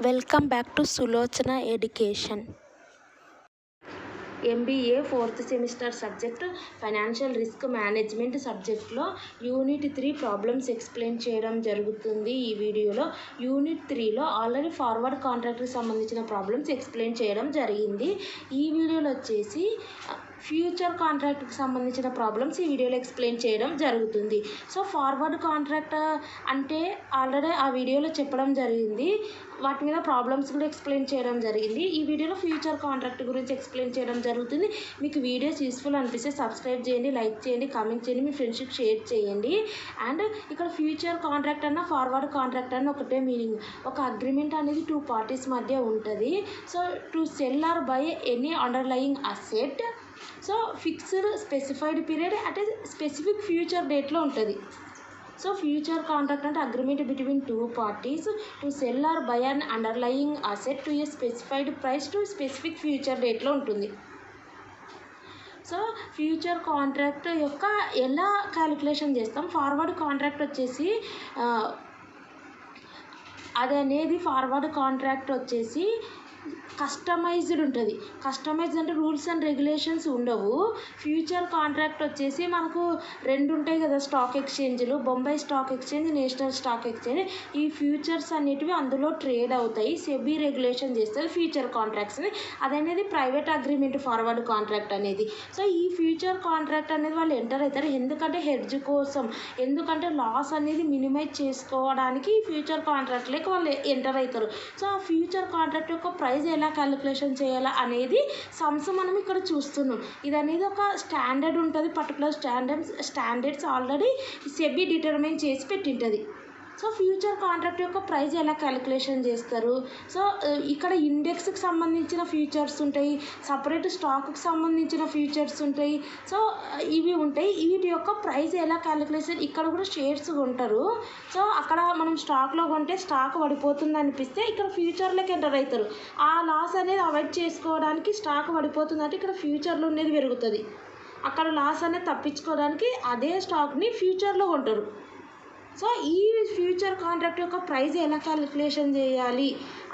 Welcome back to Sulochana education. MBA 4th semester subject financial risk management సబ్జెక్ట్లో unit 3 problems explain చేయడం జరుగుతుంది. ఈ వీడియోలో యూనిట్ 3లో ఆల్రెడీ ఫార్వర్డ్ కాంట్రాక్ట్కి సంబంధించిన ప్రాబ్లమ్స్ ఎక్స్ప్లెయిన్ చేయడం జరిగింది. ఈ వీడియోలో వచ్చేసి ఫ్యూచర్ కాంట్రాక్ట్కి సంబంధించిన ప్రాబ్లమ్స్ ఈ వీడియోలో ఎక్స్ప్లెయిన్ చేయడం జరుగుతుంది. సో ఫార్వర్డ్ కాంట్రాక్ట్ అంటే ఆల్రెడీ ఆ వీడియోలో చెప్పడం జరిగింది. వాటి మీద ప్రాబ్లమ్స్ కూడా ఎక్స్ప్లెయిన్ చేయడం జరిగింది. ఈ వీడియోలో ఫ్యూచర్ కాంట్రాక్ట్ గురించి ఎక్స్ప్లెయిన్ చేయడం జరుగుతుంది. మీకు వీడియోస్ యూస్ఫుల్ అనిపిస్తే సబ్స్క్రైబ్ చేయండి, లైక్ చేయండి, కామెంట్ చేయండి, మీ ఫ్రెండ్షిప్ షేర్ చేయండి. అండ్ ఇక్కడ ఫ్యూచర్ కాంట్రాక్ట్ అన్న ఫార్వర్డ్ కాంట్రాక్ట్ అన్న ఒకటే మీనింగ్. ఒక అగ్రిమెంట్ అనేది 2 పార్టీస్ మధ్య ఉంటుంది. So to sell or buy any underlying asset, so fixed specified period అంటే స్పెసిఫిక్ ఫ్యూచర్ డేట్లో ఉంటుంది. సో ఫ్యూచర్ కాంట్రాక్ట్ అంటే agreement between 2 parties to sell or buy an underlying asset to a specified price to specific future డేట్లో ఉంటుంది. So future contract యొక్క ఎలా calculation చేస్తాం? Forward contract వచ్చేసి అది అనేది ఫార్వర్డ్ కాంట్రాక్ట్ వచ్చేసి కస్టమైజ్డ్ ఉంటుంది. కస్టమైజ్డ్ అంటే రూల్స్ అండ్ రెగ్యులేషన్స్ ఉండవు. ఫ్యూచర్ కాంట్రాక్ట్ వచ్చేసి మనకు 2 ఉంటాయి కదా స్టాక్ ఎక్స్చేంజ్లు, Bombay stock exchange, national stock exchange. ఈ ఫ్యూచర్స్ అనేటివి అందులో ట్రేడ్ అవుతాయి. సెబీ రెగ్యులేషన్ చేస్తుంది ఫ్యూచర్ కాంట్రాక్ట్స్ని. అదనేది ప్రైవేట్ అగ్రిమెంట్ ఫార్వర్డ్ కాంట్రాక్ట్ అనేది. సో ఈ ఫ్యూచర్ కాంట్రాక్ట్ అనేది వాళ్ళు ఎంటర్ అవుతారు. ఎందుకంటే హెడ్జ్ కోసం, ఎందుకంటే లాస్ అనేది మినిమైజ్ చేసుకోవడానికి ఈ ఫ్యూచర్ కాంట్రాక్ట్లోకి వాళ్ళు ఎంటర్ అవుతారు. సో ఆ ఫ్యూచర్ కాంట్రాక్ట్ యొక్క ప్రైస్ ఎలా క్యాలిక్యులేషన్ చేయాలా అనేది సమ్స్ మనం ఇక్కడ చూస్తున్నాం. ఇది అనేది ఒక స్టాండర్డ్ ఉంటుంది. Particular standards already SEBI determine చేసి పెట్టింటుంది. సో ఫ్యూచర్ కాంట్రాక్ట్ యొక్క ప్రైస్ ఎలా క్యాలిక్యులేషన్ చేస్తారు? సో ఇక్కడ ఇండెక్స్కి సంబంధించిన ఫ్యూచర్స్ ఉంటాయి, సపరేట్ స్టాక్కి సంబంధించిన ఫ్యూచర్స్ ఉంటాయి. సో ఇవి ఉంటాయి. వీటి యొక్క ప్రైస్ ఎలా క్యాలిక్యులేషన్, ఇక్కడ కూడా షేర్స్ కొంటారు. సో అక్కడ మనం స్టాక్లో కొంటే స్టాక్ పడిపోతుంది అనిపిస్తే ఇక్కడ ఫ్యూచర్లోకి ఎంటర్ అవుతారు. ఆ లాస్ అనేది అవాయిడ్ చేసుకోవడానికి స్టాక్ పడిపోతుందంటే ఇక్కడ ఫ్యూచర్లో ఉండేది పెరుగుతుంది. అక్కడ లాస్ అనేది తప్పించుకోవడానికి అదే స్టాక్ని ఫ్యూచర్లో కొంటారు. సో ఈ ఫ్యూచర్ కాంట్రాక్ట్ యొక్క ప్రైస్ ఎలా క్యాలిక్యులేషన్ చేయాలి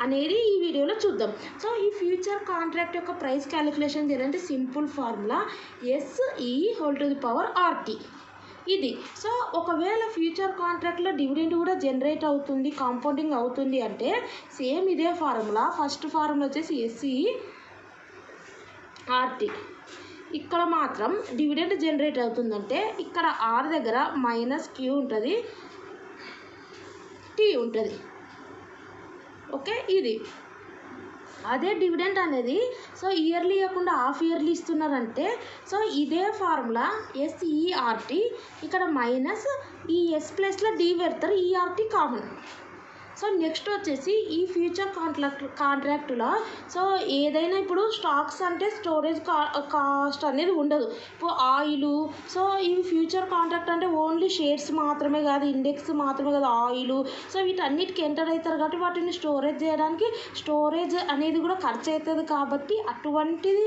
అనేది ఈ వీడియోలో చూద్దాం. సో ఈ ఫ్యూచర్ కాంట్రాక్ట్ యొక్క ప్రైస్ క్యాలిక్యులేషన్ చేయాలంటే సింపుల్ ఫార్ములా SE⁻RT ఇది. సో ఒకవేళ ఫ్యూచర్ కాంట్రాక్ట్లో డివిడెండ్ కూడా జనరేట్ అవుతుంది, కాంపౌండింగ్ అవుతుంది అంటే సేమ్ ఇదే ఫార్ములా. ఫస్ట్ ఫార్ములా వచ్చేసి SE⁻RT. ఇక్కడ మాత్రం డివిడెండ్ జనరేట్ అవుతుందంటే ఇక్కడ R దగ్గర -Q ఉంటుంది, T ఉంటుంది. ఓకే, ఇది అదే డివిడెండ్ అనేది. సో ఇయర్లీ కాకుండా హాఫ్ ఇయర్లీ ఇస్తున్నారంటే సో ఇదే ఫార్ములా SE⁻RT. ఇక్కడ మైనస్ ఈ S ప్లస్లో D పెడతారు, ERT కామన్. సో నెక్స్ట్ వచ్చేసి ఈ ఫ్యూచర్ కాంట్రాక్టులో సో ఏదైనా ఇప్పుడు స్టాక్స్ అంటే స్టోరేజ్ కాస్ట్ అనేది ఉండదు. ఇప్పుడు ఆయిలు, సో ఈ ఫ్యూచర్ కాంట్రాక్ట్ అంటే ఓన్లీ షేర్స్ మాత్రమే కాదు, ఇండెక్స్ మాత్రమే కాదు, ఆయిలు. సో వీటన్నిటికి ఎంటర్ అవుతారు కాబట్టి వాటిని స్టోరేజ్ చేయడానికి స్టోరేజ్ అనేది కూడా ఖర్చు అవుతుంది. కాబట్టి అటువంటిది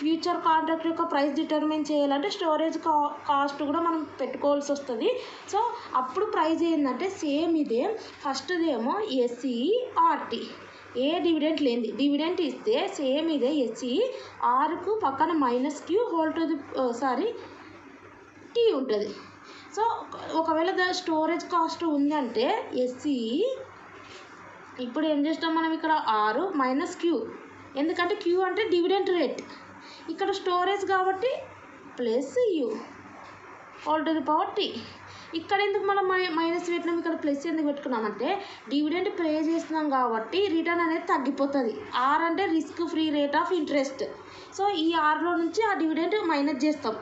ఫ్యూచర్ కాంట్రాక్ట్ యొక్క ప్రైస్ డిటర్మైన్ చేయాలంటే స్టోరేజ్ కాస్ట్ కూడా మనం పెట్టుకోవాల్సి వస్తుంది. సో అప్పుడు ప్రైస్ ఏంటంటే సేమ్ ఇదే. ఫస్ట్దేమో SE⁻RT, ఏ డివిడెంట్ లేనిది. డివిడెంట్ ఇస్తే సేమ్ ఇదే SE⁻కు పక్కన -Q T ఉంటుంది. సో ఒకవేళ స్టోరేజ్ కాస్ట్ ఉందంటే SE, ఇప్పుడు ఏం చేస్తాం మనం ఇక్కడ R -Q, ఎందుకంటే Q అంటే డివిడెంట్ రేట్, ఇక్కడ స్టోరేజ్ కాబట్టి +U⁻T. ఇక్కడ ఎందుకు మనం మైనస్ పెట్టినాం, ఇక్కడ ప్లస్ ఎందుకు పెట్టుకున్నామంటే డివిడెండ్ పే చేస్తున్నాం కాబట్టి రిటర్న్ అనేది తగ్గిపోతుంది. R అంటే risk free rate of interest. So ఈ Rలో నుంచి ఆ డివిడెండ్ మైనస్ చేస్తాం,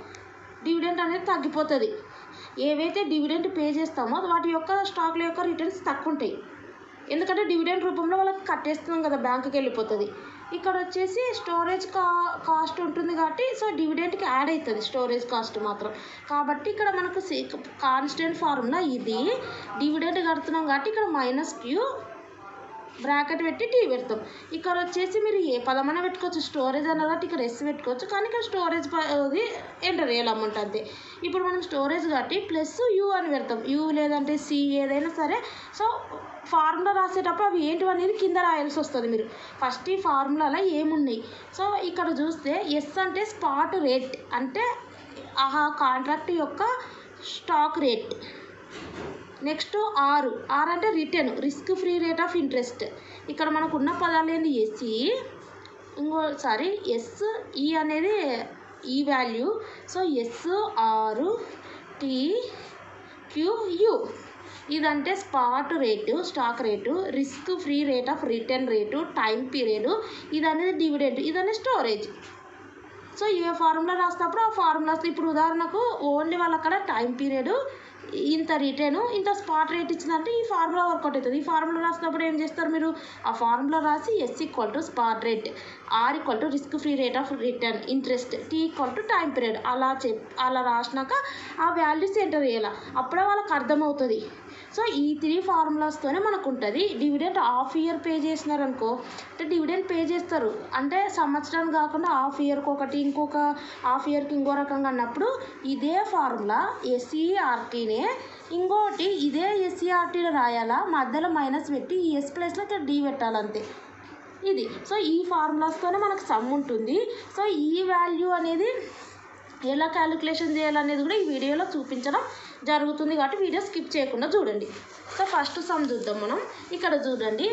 డివిడెండ్ అనేది తగ్గిపోతుంది. ఏవైతే డివిడెండ్ పే చేస్తామో వాటి యొక్క స్టాక్ల యొక్క రిటర్న్స్ తక్కువ ఉంటాయి. ఎందుకంటే డివిడెండ్ రూపంలో వాళ్ళకి కట్టేస్తున్నాం కదా, బ్యాంకుకి వెళ్ళిపోతుంది. ఇక్కడ వచ్చేసి స్టోరేజ్ కాస్ట్ ఉంటుంది కాబట్టి సో డివిడెంట్కి యాడ్ అవుతుంది స్టోరేజ్ కాస్ట్ మాత్రం. కాబట్టి ఇక్కడ మనకు కాన్స్టెంట్ ఫార్ములా ఇది. డివిడెంట్ కడుతున్నాం కాబట్టి ఇక్కడ -Q బ్రాకెట్ పెట్టి టీ పెడతాం. ఇక్కడ వచ్చేసి మీరు ఏ పదమైనా పెట్టుకోవచ్చు, స్టోరేజ్ అన్నది ఇక్కడ ఎస్ పెట్టుకోవచ్చు, కానీ ఇక్కడ స్టోరేజ్ అది ఎంటర్ చేయాలి అమౌంట్ అంతే. ఇప్పుడు మనం స్టోరేజ్ కాబట్టి ప్లస్ యూ అని పెడతాం, యూ లేదంటే సి ఏదైనా సరే. సో ఫార్ములా రాసేటప్పుడు అవి ఏంటివి అనేది కింద రాయాల్సి వస్తుంది. మీరు ఫస్ట్ ఈ ఫార్ములాలో ఏమున్నాయి. సో ఇక్కడ చూస్తే ఎస్ అంటే స్పాట్ రేట్, అంటే ఆ కాంట్రాక్ట్ యొక్క స్టాక్ రేట్. నెక్స్ట్ ఆర్ అంటే return, risk free rate of interest. ఇక్కడ మనకు ఉన్న పదాలు ఏంటి, ఎస్ఈ, ఇంకోసారి ఎస్ఈ అనేది ఈ వాల్యూ. సో ఎస్ఆర్ టీ క్యూయు ఇదంటే spot rate, stock rate, risk free rate of return rate, time period, ఇది అనేది డివిడెంట్, ఇదనే స్టోరేజ్. సో ఏ ఫార్ములా రాసినప్పుడు ఆ ఫార్ములాస్, ఇప్పుడు ఉదాహరణకు ఓన్లీ వాళ్ళు అక్కడ టైం పీరియడ్ ఇంత రిటర్న్ ఇంత స్పాట్ రేట్ ఇచ్చిందంటే ఈ ఫార్ములా వర్కౌట్ అవుతుంది. ఈ ఫార్ములా రాసినప్పుడు ఏం చేస్తారు మీరు, ఆ ఫార్ములా రాసి S equal to spot rate, R equal to risk free rate of return interest, T equal to time period అలా రాసినాక ఆ వాల్యూస్ ఎంటర్ చేయాలి, అప్పుడే వాళ్ళకి అర్థమవుతుంది. సో ఈ 3 ఫార్ములాస్తోనే మనకు ఉంటుంది. డివిడెంట్ హాఫ్ ఇయర్ పే చేసినారనుకో, అంటే డివిడెంట్ పే చేస్తారు అంటే సంవత్సరానికి కాకుండా హాఫ్ ఇయర్కి ఒకటి, ఇంకొక హాఫ్ ఇయర్కి ఇంకో రకంగా అన్నప్పుడు ఇదే ఫార్ములా ఎస్ఈఆర్టీనే ఇంకోటి ఇదే ఎస్ఈఆర్టీలో రాయాలా, మధ్యలో మైనస్ పెట్టి ఈ ఎస్ ప్లస్లో ఇక్కడ డి పెట్టాలంతే ఇది. సో ఈ ఫార్ములాస్తోనే మనకు సమ్ ఉంటుంది. సో ఈ వాల్యూ అనేది ఎలా క్యాలిక్యులేషన్ చేయాలనేది కూడా ఈ వీడియోలో చూపించడం జరుగుతుంది కాబట్టి వీడియో స్కిప్ చేయకుండా చూడండి. సో ఫస్ట్ సమ్ చూద్దాం మనం. ఇక్కడ చూడండి,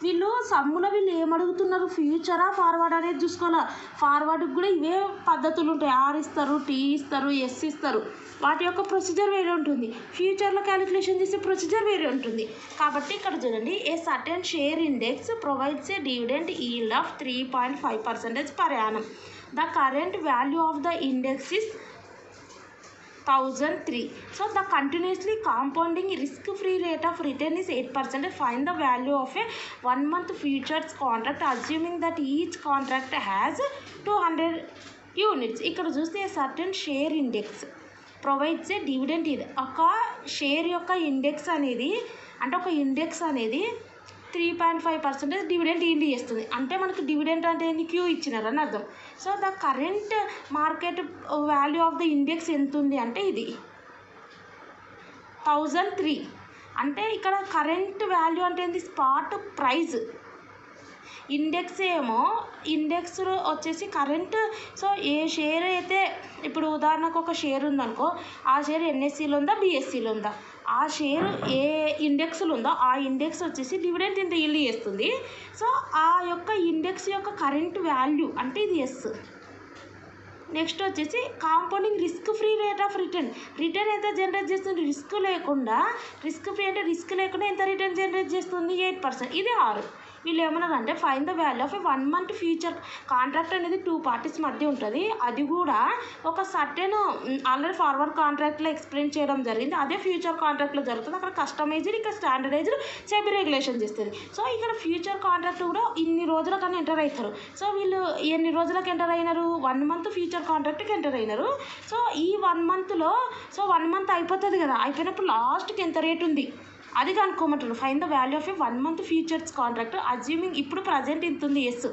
వీళ్ళు సమ్ములో వీళ్ళు ఏమడుగుతున్నారు, ఫ్యూచరా ఫార్వర్డ్ అనేది చూసుకోవాలా. ఫార్వర్డ్కి కూడా ఇవే పద్ధతులు ఉంటాయి, ఆర్ ఇస్తారు, టీ ఇస్తారు, ఎస్ ఇస్తారు, వాటి యొక్క ప్రొసీజర్ వేరే ఉంటుంది. ఫ్యూచర్లో క్యాలిక్యులేషన్ చేసే ప్రొసీజర్ వేరే ఉంటుంది. కాబట్టి ఇక్కడ చూడండి, a certain share index provides a dividend yield of 3.5% per annum. The current value of the index is 1003. So the continuously compounding risk-free rate of return is 8%. Find the value of a 1-month futures contract assuming that each contract has 200 units. ఇక్కడ చూస్తే certain share index provides a dividend. ఇది ఒక share యొక్క index అనేది, అంటే ఒక index అనేది 3.5% dividend yield చేస్తుంది. అంటే మనకు డివిడెంట్ అంటే ఏంటి, క్యూ ఇచ్చినారని అర్థం. So the current market value of the index ఎంత ఉంది అంటే ఇది 1003. అంటే ఇక్కడ కరెంట్ వాల్యూ అంటే ఏంటి, స్పాట్ ప్రైస్. ఇండెక్స్ ఏమో, ఇండెక్స్ వచ్చేసి కరెంట్. సో ఏ షేర్ అయితే, ఇప్పుడు ఉదాహరణకు ఒక షేర్ ఉందనుకో, ఆ షేర్ ఎన్ఎస్సిలో ఉందా బిఎస్సిలో ఉందా, ఆ షేర్ ఏ ఇండెక్స్లో ఉందో ఆ ఇండెక్స్ వచ్చేసి డివిడెంట్ ఇంత ఈల్డ్ చేస్తుంది. సో ఆ యొక్క ఇండెక్స్ యొక్క కరెంట్ వాల్యూ అంటే ఇది ఎస్. నెక్స్ట్ వచ్చేసి compounding risk free rate of return. Return ఎంత జనరేట్ చేస్తుంది, రిస్క్ లేకుండా, రిస్క్ ఫ్రీ అంటే రిస్క్ లేకుండా ఎంత రిటర్న్ జనరేట్ చేస్తుంది, 8%. ఇది 6. వీళ్ళు ఏమన్నారంటే fine the value of 1 month future contract అనేది 2 parties మధ్య ఉంటుంది. అది కూడా ఒక సర్టెన్ ఆల్రెడీ ఫార్వర్డ్ కాంట్రాక్ట్లో ఎక్స్ప్లెయిన్ చేయడం జరిగింది, అదే ఫ్యూచర్ కాంట్రాక్ట్లో జరుగుతుంది. అక్కడ కస్టమైజ్డ్, ఇక్కడ స్టాండర్డైజ్డ్ సెబీ రెగ్యులేషన్ చేస్తుంది. సో ఇక్కడ ఫ్యూచర్ కాంట్రాక్ట్ కూడా ఇన్ని రోజులకన్నా ఎంటర్ అవుతారు. సో వీళ్ళు ఎన్ని రోజులకు ఎంటర్ అయినారు, 1 month ఫ్యూచర్ కాంట్రాక్ట్కి ఎంటర్ అయినారు. సో ఈ 1 monthలో, సో 1 month అయిపోతుంది కదా, అయిపోయినప్పుడు లాస్ట్కి ఎంత రేట్ ఉంది అది కనుక్కోమంటారు. Find the value of a 1 month futures contract assuming, ఇప్పుడు ప్రజెంట్ ఇంత ఉంది S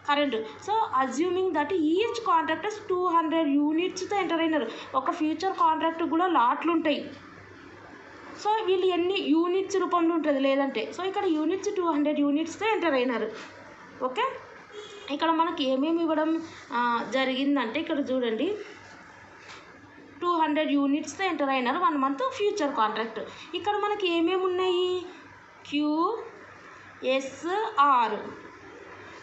current. So assuming that each contract 200 యూనిట్స్తో ఎంటర్ అయినారు. ఒక ఫ్యూచర్ కాంట్రాక్ట్ కూడా లాట్లు ఉంటాయి. సో వీళ్ళు ఎన్ని యూనిట్స్ రూపంలో ఉంటుంది లేదంటే, సో ఇక్కడ యూనిట్స్ 200 యూనిట్స్తో ఎంటర్ అయినారు. ఓకే, ఇక్కడ మనకి ఏమేమి ఇవ్వడం జరిగిందంటే ఇక్కడ చూడండి, 200 యూనిట్స్తో ఎంటర్ అయినారు 1 month ఫ్యూచర్ కాంట్రాక్ట్. ఇక్కడ మనకి ఏమేమి ఉన్నాయి, క్యూఎస్ఆర్.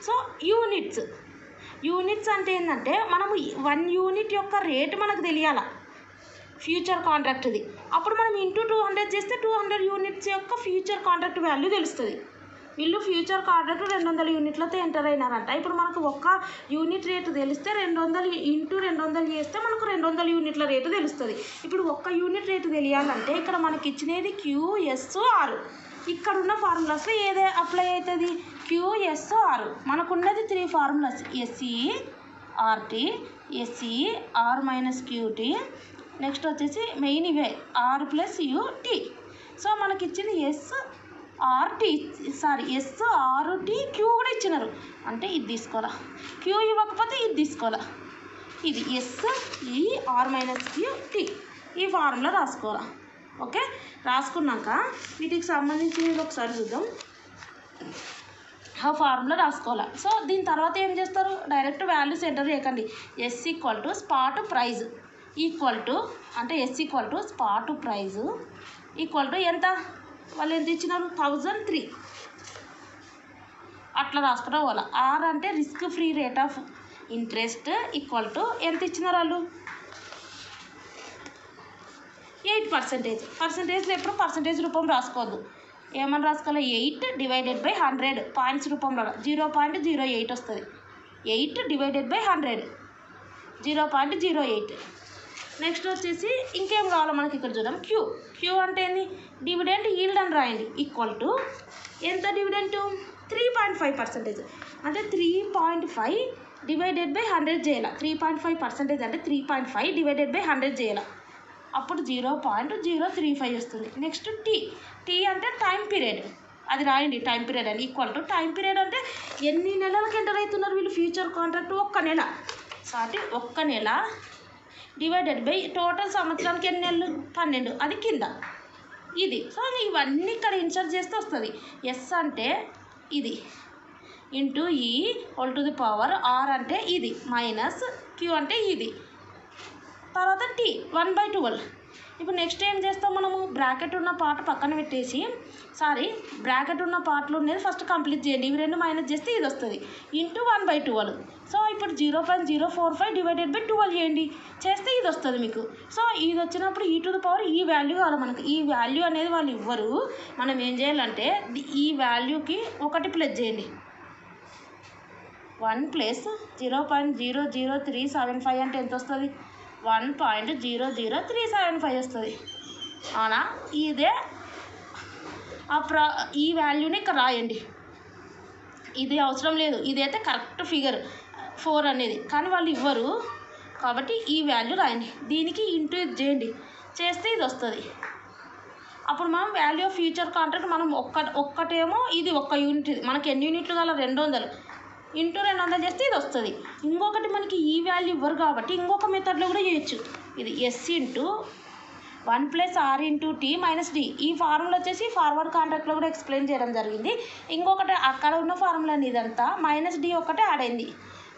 సో యూనిట్స్ అంటే ఏంటంటే మనము 1 యూనిట్ యొక్క రేటు మనకు తెలియాలా ఫ్యూచర్ కాంట్రాక్ట్ది. అప్పుడు మనం ఇంటూ 200 చేస్తే 200 యూనిట్స్ యొక్క ఫ్యూచర్ కాంట్రాక్ట్ వాల్యూ తెలుస్తుంది. వీళ్ళు ఫ్యూచర్ కాంట్రాక్ట్ 200 యూనిట్లతో ఎంటర్ అయినారంట. ఇప్పుడు మనకు ఒక్క యూనిట్ రేటు తెలిస్తే 200 ఇంటూ 200 చేస్తే మనకు 200 యూనిట్ల రేటు తెలుస్తుంది. ఇప్పుడు ఒక్క యూనిట్ రేటు తెలియాలంటే ఇక్కడ మనకి ఇచ్చినది క్యూఎస్ఆర్. ఇక్కడ ఉన్న ఫార్ములాస్లో ఏదే అప్లై అవుతుంది, క్యూఎస్ఆర్. మనకున్నది 3 formulas, SERT, SER minus QT, next వచ్చేసి మెయిన్ ఇవే ఆర్ ప్లస్ యూటీ. సో మనకి ఇచ్చింది S R T S R T Q కూడా ఇచ్చినారు అంటే ఇది తీసుకోవాలా, క్యూ ఇవ్వకపోతే ఇది తీసుకోవాలా. ఇది ఎస్ ఈ ఆర్ మైనస్ క్యూ టీ ఈ ఫార్ములా రాసుకోవాలా. ఓకే, రాసుకున్నాక వీటికి సంబంధించినవి ఒకసారి చూద్దాం. ఆ ఫార్ములా రాసుకోవాలి. సో దీని తర్వాత ఏం చేస్తారు, డైరెక్ట్ వాల్యూస్ ఎంటర్ చేయకండి. S equal to spot price equal to అంటే S equal to spot price equal to ఎంత, వాళ్ళు ఎంత ఇచ్చినారు 1003 అట్లా రాసుకుంటా పోవాలి. ఆర్ అంటే risk free rate of interest equal to ఎంత ఇచ్చినారు వాళ్ళు 8%. పర్సంటేజ్లో ఎప్పుడు పర్సంటేజ్ రూపం రాసుకోవద్దు, ఏమని రాసుకోవాలి 8/100 పాయింట్స్ రూపంలో 0.08 వస్తుంది. 8/100 0.08. నెక్స్ట్ వచ్చేసి ఇంకేం కావాలో మనకి ఇక్కడ చూద్దాం. క్యూ అంటే ఏంది, డివిడెంట్ ఈల్డ్ అని రాయండి ఈక్వల్ టు ఎంత డివిడెంట్ 3.5%. అంటే 3.5 డివైడెడ్ బై 100 చేయాలి. 3.5% అంటే 3.5 డివైడెడ్ బై 100 చేయాలి. అప్పుడు 0.035 వస్తుంది. నెక్స్ట్ టీ అంటే టైం పీరియడ్, అది రాయండి టైం పీరియడ్ అని ఈక్వల్ టు టైం పీరియడ్ అంటే ఎన్ని నెలలకు ఎంటర్ అవుతున్నారు వీళ్ళు ఫ్యూచర్ కాంట్రాక్ట్, ఒక్క నెల డివైడెడ్ బై టోటల్ సంవత్సరానికి ఎన్ని నెలలు 12 అది కింద ఇది. సో ఇవన్నీ ఇక్కడ ఇన్సర్ట్ చేస్తే వస్తుంది. ఎస్ అంటే ఇది into e whole to the power R అంటే ఇది మైనస్ క్యూ అంటే ఇది, తర్వాత టీ 1/12. ఇప్పుడు నెక్స్ట్ ఏం చేస్తాం మనము, బ్రాకెట్ ఉన్న పార్ట్ పక్కన పెట్టేసి బ్రాకెట్ ఉన్న పార్ట్లో ఉన్నది ఫస్ట్ కంప్లీట్ చేయండి. ఇవి రెండు మైనస్ చేస్తే ఇది వస్తుంది ఇంటూ 1/12. సో ఇప్పుడు 0.045 డివైడెడ్ బై 12 చేయండి, చేస్తే ఇది వస్తుంది మీకు. సో ఇది వచ్చినప్పుడు ఈ టు ది పవర్ ఈ వాల్యూ కావాలి మనకు. ఈ వాల్యూ అనేది వాళ్ళు ఇవ్వరు, మనం ఏం చేయాలంటే ఈ వాల్యూకి 1 ప్లస్ చేయండి. 1 ప్లస్ 0.00375 అంటే ఎంత వస్తుంది 1.00375 వస్తుంది. అవునా, ఇదే ఈ వాల్యూని ఇక్కడ రాయండి. ఇది అవసరం లేదు, ఇదైతే కరెక్ట్ ఫిగర్ 4 అనేది, కానీ వాళ్ళు ఇవ్వరు కాబట్టి ఈ వాల్యూ రాయండి. దీనికి ఇంటూ ఇది చేయండి, చేస్తే ఇది వస్తుంది. అప్పుడు మనం వాల్యూ ఆఫ్ ఫ్యూచర్ కాంట్రాక్ట్ మనం ఒక్కటేమో ఇది 1 యూనిట్, ఇది మనకి ఎన్ని యూనిట్లు కావాలి 200 ఇంటూ 200 చేస్తే ఇది వస్తుంది. ఇంకొకటి మనకి ఈ వాల్యూ ఇవ్వరు కాబట్టి ఇంకొక మెథడ్లో కూడా చేయొచ్చు. ఇది S into 1 plus R into T minus D. ఈ ఫార్ములా వచ్చేసి ఫార్వర్డ్ కాంట్రాక్ట్లో కూడా ఎక్స్ప్లెయిన్ చేయడం జరిగింది. ఇంకొకటి అక్కడ ఉన్న ఫార్ములా ఇదంతా మైనస్ డి ఒకటే యాడ్ అయింది.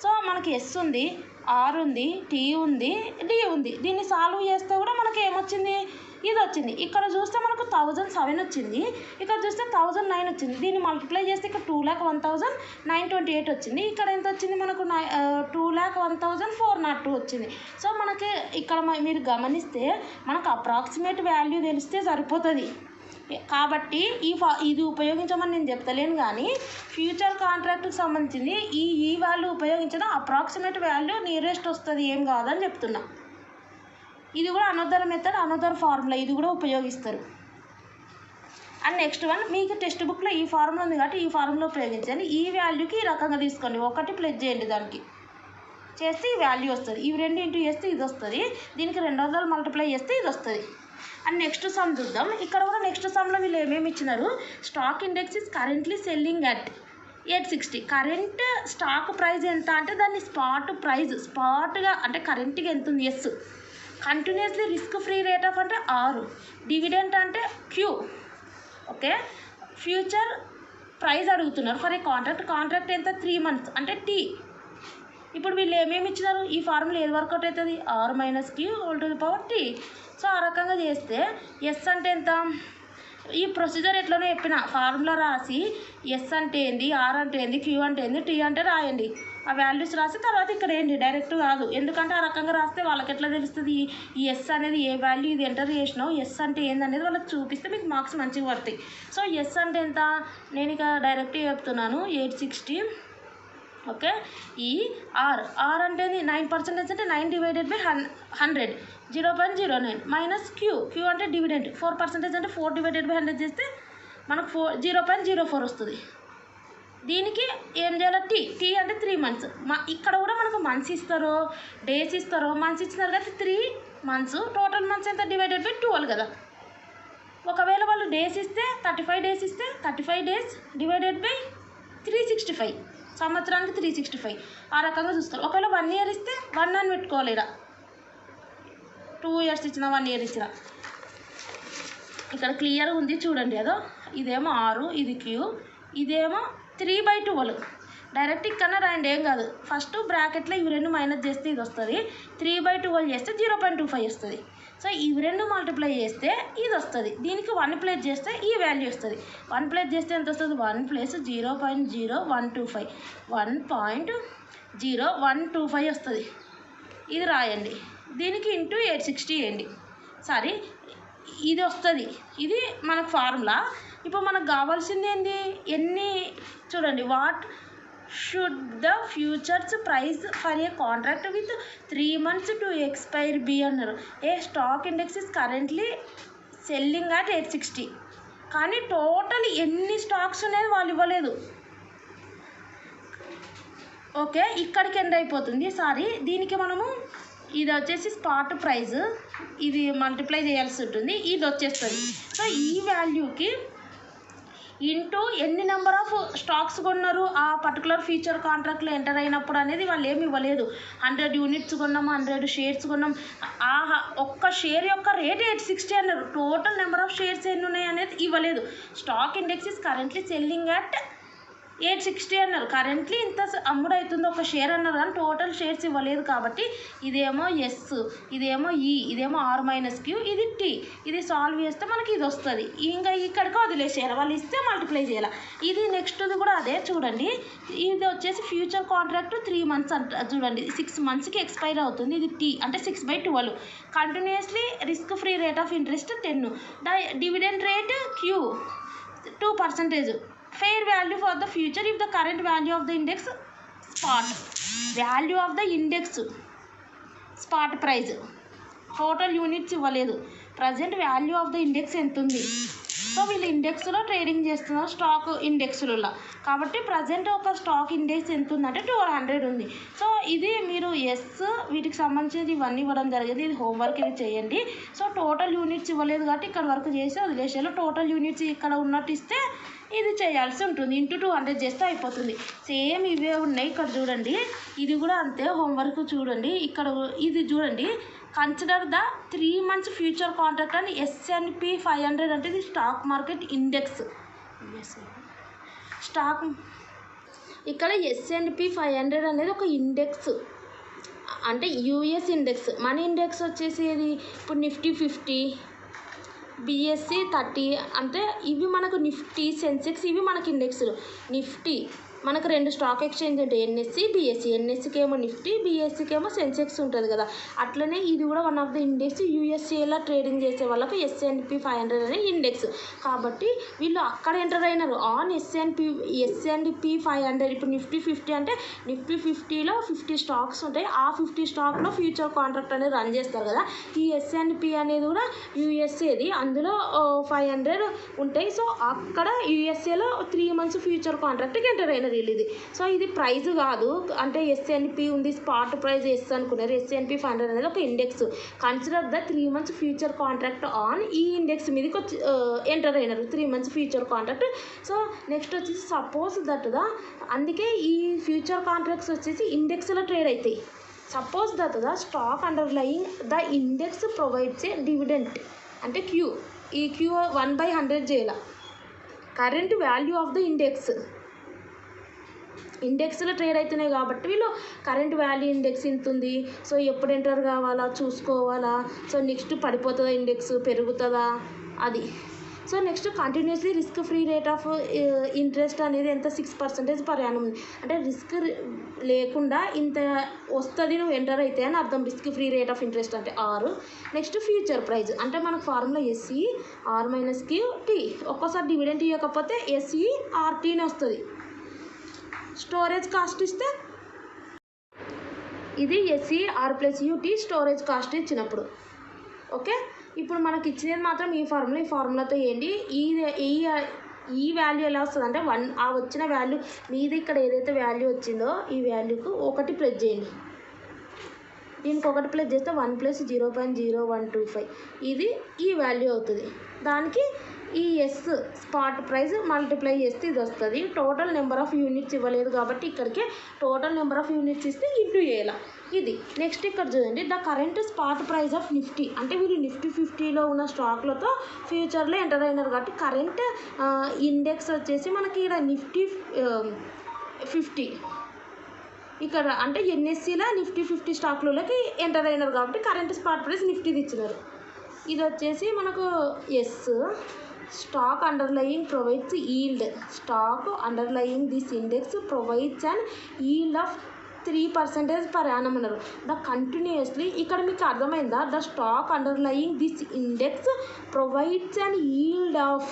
సో మనకి ఎస్ ఉంది, ఆర్ ఉంది, టీ ఉంది, డి ఉంది. దీన్ని సాల్వ్ చేస్తే కూడా మనకి ఏమొచ్చింది ఇది వచ్చింది. ఇక్కడ చూస్తే మనకు 1007 వచ్చింది, ఇక్కడ చూస్తే 1009 వచ్చింది. దీన్ని మల్టిప్లై చేస్తే ఇక్కడ 2,01,928 వచ్చింది. ఇక్కడ ఎంత వచ్చింది మనకు 2,01,402 వచ్చింది. సో మనకి ఇక్కడ మీరు గమనిస్తే మనకు అప్రాక్సిమేట్ వాల్యూ తెలిస్తే సరిపోతుంది. కాబట్టి ఇది ఉపయోగించమని నేను చెప్తలేను, కానీ ఫ్యూచర్ కాంట్రాక్ట్కి సంబంధించింది ఈ వాల్యూ ఉపయోగించడం అప్రాక్సిమేట్ వాల్యూ నియరెస్ట్ వస్తుంది, ఏం కాదని చెప్తున్నా. ఇది కూడా అనదర్ మెథడ్, అనదర్ ఫార్ములా, ఇది కూడా ఉపయోగిస్తారు. అండ్ నెక్స్ట్ వన్, మీకు టెక్స్ట్ బుక్లో ఈ ఫార్ములా ఉంది కాబట్టి ఈ ఫార్ములా ఉపయోగించండి. ఈ వాల్యూకి ఈ రకంగా తీసుకోండి, 1 ప్లస్ చేయండి, దానికి చేస్తే ఈ వాల్యూ వస్తుంది. ఇవి 2 ఇంటూ చేస్తే ఇది వస్తుంది, దీనికి 200 మల్టిప్లై చేస్తే ఇది వస్తుంది. అండ్ నెక్స్ట్ సమ్ చూద్దాం. ఇక్కడ కూడా నెక్స్ట్ సమ్లో వీళ్ళు ఏమేమి ఇచ్చినారు, stock index is currently selling at 860. Current stock price ఎంత అంటే దాన్ని స్పాట్ ప్రైస్, స్పాట్గా అంటే కరెంట్గా ఎంత ఉంది S, continuously risk free rate of అంటే 6, డివిడెంట్ అంటే క్యూ. ఓకే, ఫ్యూచర్ ప్రైస్ అడుగుతున్నారు ఫర్ ఏ కాంట్రాక్ట్ ఎంత 3 months అంటే టీ. ఇప్పుడు వీళ్ళు ఏమేమి ఇచ్చినారు, ఈ ఫార్ములా ఏది వర్కౌట్ అవుతుంది R minus Q whole to the power T. So ఆ రకంగా చేస్తే ఎస్ అంటే ఎంత, ఈ ప్రొసీజర్ ఎట్లనో చెప్పిన ఫార్ములా రాసి ఎస్ అంటే ఏంది, ఆర్ అంటే ఏంది, క్యూ అంటే ఏంది, టీ అంటే రాయండి. ఆ వాల్యూస్ రాసి తర్వాత ఇక్కడ ఏంటి డైరెక్ట్ కాదు, ఎందుకంటే ఆ రకంగా రాస్తే వాళ్ళకి ఎట్లా తెలుస్తుంది ఈ ఎస్ అనేది ఏ వాల్యూ ఇది ఎంటర్ చేసినావు, ఎస్ అంటే ఏందనేది వాళ్ళకి చూపిస్తే మీకు మార్క్స్ మంచిగా పడతాయి. సో ఎస్ అంటే ఎంత, నేను ఇక డైరెక్ట్గా చెప్తున్నాను 860. ఓకే, ఈ ఆర్ అంటే 9% అంటే 9 డివైడెడ్ బై 100 0.09 మైనస్ క్యూ అంటే డివిడెంట్ 4% అంటే 4 డివైడెడ్ బై 100 చేస్తే మనకు 0.04 వస్తుంది. దీనికి ఏం చేయాలి, టీ అంటే 3 months. ఇక్కడ కూడా మనకు మంత్స్ ఇస్తారో డేస్ ఇస్తారో, మంత్స్ ఇచ్చినారు కదా 3 months, టోటల్ మంత్స్ ఎంత డివైడెడ్ బై 12 కదా. ఒకవేళ వాళ్ళు డేస్ ఇస్తే 35 డేస్ ఇస్తే 35 డేస్ డివైడెడ్ బై 365, సంవత్సరానికి 365 ఆ రకంగా చూస్తారు. ఒకవేళ 1 ఇయర్ ఇస్తే 1 అని పెట్టుకోవాలి. ఇక్కడ 2 ఇయర్స్ ఇచ్చిన 1 ఇయర్ ఇచ్చిన ఇక్కడ క్లియర్గా ఉంది చూడండి. అదో ఇదేమో 6, ఇది క్యూ, ఇదేమో 3/12. డైరెక్ట్ ఇక్కడ రాయండి, ఏం కాదు. ఫస్ట్ బ్రాకెట్లో ఇవి రెండు మైనస్ చేస్తే ఇది వస్తుంది, 3/12 చేస్తే 0.25 వస్తుంది. సో ఇవి రెండు మల్టిప్లై చేస్తే ఇది వస్తుంది. దీనికి 1 ప్లేస్ చేస్తే ఈ వాల్యూ వస్తుంది. 1 ప్లేస్ చేస్తే ఎంత వస్తుంది? 1 ప్లస్ 0.0125 1.0125 వస్తుంది. ఇది రాయండి. దీనికి ఇంటూ 860 వేయండి. సారీ, ఇది వస్తుంది. ఇది మనకు ఫార్ములా. ఇప్పుడు మనకు కావాల్సింది ఏంటి? ఎన్ని చూడండి. What should the futures price for a contract with 3 months to expire be అన్నారు. A stock index is currently selling at 860. కానీ టోటల్ ఎన్ని స్టాక్స్ ఉన్నాయి వాళ్ళు ఇవ్వలేదు. ఓకే, ఇక్కడికి ఎండ్ అయిపోతుంది. సారీ, దీనికి మనము ఇది వచ్చేసి స్పాట్ ప్రైస్, ఇది మల్టిప్లై చేయాల్సి ఉంటుంది, ఇది వచ్చేస్తుంది. సో ఈ వాల్యూకి ఇంటూ ఎన్ని నెంబర్ ఆఫ్ స్టాక్స్ కొన్నారు ఆ పర్టికులర్ ఫ్యూచర్ కాంట్రాక్ట్లో ఎంటర్ అయినప్పుడు అనేది వాళ్ళు ఏమి ఇవ్వలేదు. 100 యూనిట్స్ కొన్నాము, 100 షేర్స్ కొన్నాం, ఒక్క షేర్ యొక్క రేట్ 860 అన్నారు. టోటల్ నెంబర్ ఆఫ్ షేర్స్ ఎన్ని ఉన్నాయి అనేది ఇవ్వలేదు. Stock index is currently selling at 860 అన్నారు. కరెంట్లీ ఇంత అమ్ముడు అవుతుంది ఒక షేర్ అన్నారు, కానీ టోటల్ షేర్స్ ఇవ్వలేదు. కాబట్టి ఇదేమో ఎస్, ఇదేమో ఈ, ఇదేమో R-Q, ఇది T. ఇది సాల్వ్ చేస్తే మనకి ఇది వస్తుంది. ఇంకా ఇక్కడికి వదిలేసేయాలి, వాళ్ళు ఇస్తే మల్టిప్లై చేయాలి. ఇది నెక్స్ట్ది కూడా అదే చూడండి. ఇది వచ్చేసి ఫ్యూచర్ కాంట్రాక్ట్ 3 months అంట చూడండి, 6 monthsకి ఎక్స్పైర్ అవుతుంది. ఇది T అంటే 6/12. Continuously risk free rate of interest 10. Dividend rate Q 2%. Fair value for the future if the current value of the index spot value of the index spot price. Total units ఇవ్వలేదు. Present value of the index ఎంత ఉంది? So వీళ్ళు ఇండెక్స్లో trading చేస్తున్నారు, stock ఇండెక్స్లలో. కాబట్టి present ఒక stock index ఎంత ఉందంటే 200 ఉంది. సో ఇది మీరు వీటికి సంబంధించి ఇవన్నీ ఇవ్వడం జరిగింది. ఇది హోంవర్క్, ఇది చేయండి. సో టోటల్ యూనిట్స్ ఇవ్వలేదు కాబట్టి ఇక్కడ వరకు చేసి వదిలేసేయాలి. టోటల్ యూనిట్స్ ఇక్కడ ఉన్నట్టు ఇస్తే ఇది చేయాల్సి ఉంటుంది. ఇంటూ 200 చేస్తే అయిపోతుంది. సేమ్ ఇవే ఉన్నాయి. ఇక్కడ చూడండి, ఇది కూడా అంతే. హోంవర్క్ చూడండి. ఇక్కడ ఇది చూడండి. Consider the 3 months future contract అని S&P 500 అంటే ఇది స్టాక్ మార్కెట్ ఇండెక్స్. స్టాక్ ఇక్కడ S&P 500 అనేది ఒక ఇండెక్స్, అంటే US ఇండెక్స్. మన ఇండెక్స్ వచ్చేసి ఇది ఇప్పుడు నిఫ్టీ 50, BSE 30 అంటే ఇవి మనకు నిఫ్టీ, సెన్సెక్స్ ఇవి మనకి ఇండెక్స్లు. నిఫ్టీ మనకు 2 స్టాక్ ఎక్స్చేంజ్ ఉంటాయి, NSE, BSE. NSEకి ఏమో నిఫ్టీ, BSEకి ఏమో సెన్సెక్స్ ఉంటుంది కదా. అట్లనే ఇది కూడా వన్ ఆఫ్ ద ఇండెక్స్. USAలో ట్రేడింగ్ చేసే వాళ్ళకు S&P 500 అనే ఇండెక్స్. కాబట్టి వీళ్ళు అక్కడ ఎంటర్ అయినారు ఆన్ S&P 500. ఇప్పుడు నిఫ్టీ 50 అంటే నిఫ్టీ 50లో 50 స్టాక్స్ ఉంటాయి. ఆ 50 స్టాక్లో ఫ్యూచర్ కాంట్రాక్ట్ అనేది రన్ చేస్తారు కదా. ఈ S&P అనేది కూడా USAది, అందులో 500 ఉంటాయి. సో అక్కడ USAలో 3 months ఫ్యూచర్ కాంట్రాక్ట్కి ఎంటర్ అయినారు ఇది. సో ఇది ప్రైజ్ కాదు, అంటే S&P ఉంది, స్పాట్ ప్రైజ్ ఎస్ అనుకున్నారు. S&P 500 అనేది ఒక index. Consider the 3 months future contract on ఈ ఇండెక్స్ మీదకి వచ్చి ఎంటర్ అయినారు 3 months future contract. So next వచ్చేసి సపోజ్ దట్ అందుకే ఈ ఫ్యూచర్ కాంట్రాక్ట్స్ వచ్చేసి ఇండెక్స్లో ట్రేడ్ అవుతాయి. Suppose that the stock underlying the index provides a dividend అంటే Q. ఈ Q 1/100 చేయాల. కరెంట్ వాల్యూ ఆఫ్ ద ఇండెక్స్లో ట్రేడ్ అవుతున్నాయి కాబట్టి వీళ్ళు కరెంట్ వాల్యూ ఇండెక్స్ ఇంత ఉంది, సో ఎప్పుడు ఎంటర్ కావాలా చూసుకోవాలా, సో నెక్స్ట్ పడిపోతుందా ఇండెక్స్, పెరుగుతుందా అది. So next continuously risk free rate of interest అనేది ఎంత 6% per annum. అంటే రిస్క్ లేకుండా ఇంత వస్తుంది నువ్వు ఎంటర్ అయితే అని అర్థం. Risk free rate of interest అంటే R. నెక్స్ట్ ఫ్యూచర్ ప్రైజ్ అంటే మనకు ఫార్ములా SE R-Q T. ఒక్కోసారి డివిడెంట్ ఇవ్వకపోతే SE RTనే వస్తుంది. స్టోరేజ్ కాస్ట్ ఇస్తే ఇది SE R+UT స్టోరేజ్ కాస్ట్ ఇచ్చినప్పుడు. ఓకే, ఇప్పుడు మనకి ఇచ్చినది మాత్రం ఈ ఫార్ములాతో వేయండి. ఈ వాల్యూ ఎలా వస్తుంది అంటే ఆ వచ్చిన వాల్యూ మీది ఇక్కడ ఏదైతే వాల్యూ వచ్చిందో ఈ వాల్యూకు 1 ప్లస్ చేయండి. దీనికి ఒకటి ప్లస్ చేస్తే 1 + 0.0125 ఇది ఈ వాల్యూ అవుతుంది. దానికి ఈ ఎస్ స్పాట్ ప్రైస్ మల్టిప్లై చేస్తే ఇది వస్తుంది. టోటల్ నెంబర్ ఆఫ్ యూనిట్స్ ఇవ్వలేదు కాబట్టి ఇక్కడికే టోటల్ నెంబర్ ఆఫ్ యూనిట్స్ ఇస్తే ఇంటూ చేయాలి. ఇది నెక్స్ట్ ఇక్కడ చూడండి, the current spot price of Nifty అంటే వీళ్ళు నిఫ్టీ 50లో ఉన్న స్టాక్లతో ఫ్యూచర్లో ఎంటర్ అయినారు కాబట్టి కరెంట్ ఇండెక్స్ వచ్చేసి మనకి ఇక్కడ నిఫ్టీ 50 ఇక్కడ అంటే ఎన్ఎస్సిలో నిఫ్టీ 50 స్టాక్లలోకి ఎంటర్ అయినారు కాబట్టి కరెంట్ స్పాట్ ప్రైస్ నిఫ్టీది ఇచ్చినారు. ఇది వచ్చేసి మనకు as stock underlying provides yield. Stock underlying this index provides and yield of 3% per annum అన్నారు. ద కంటిన్యూస్లీ ఇక్కడ మీకు అర్థమైందా? The stock underlying this index provides and yield of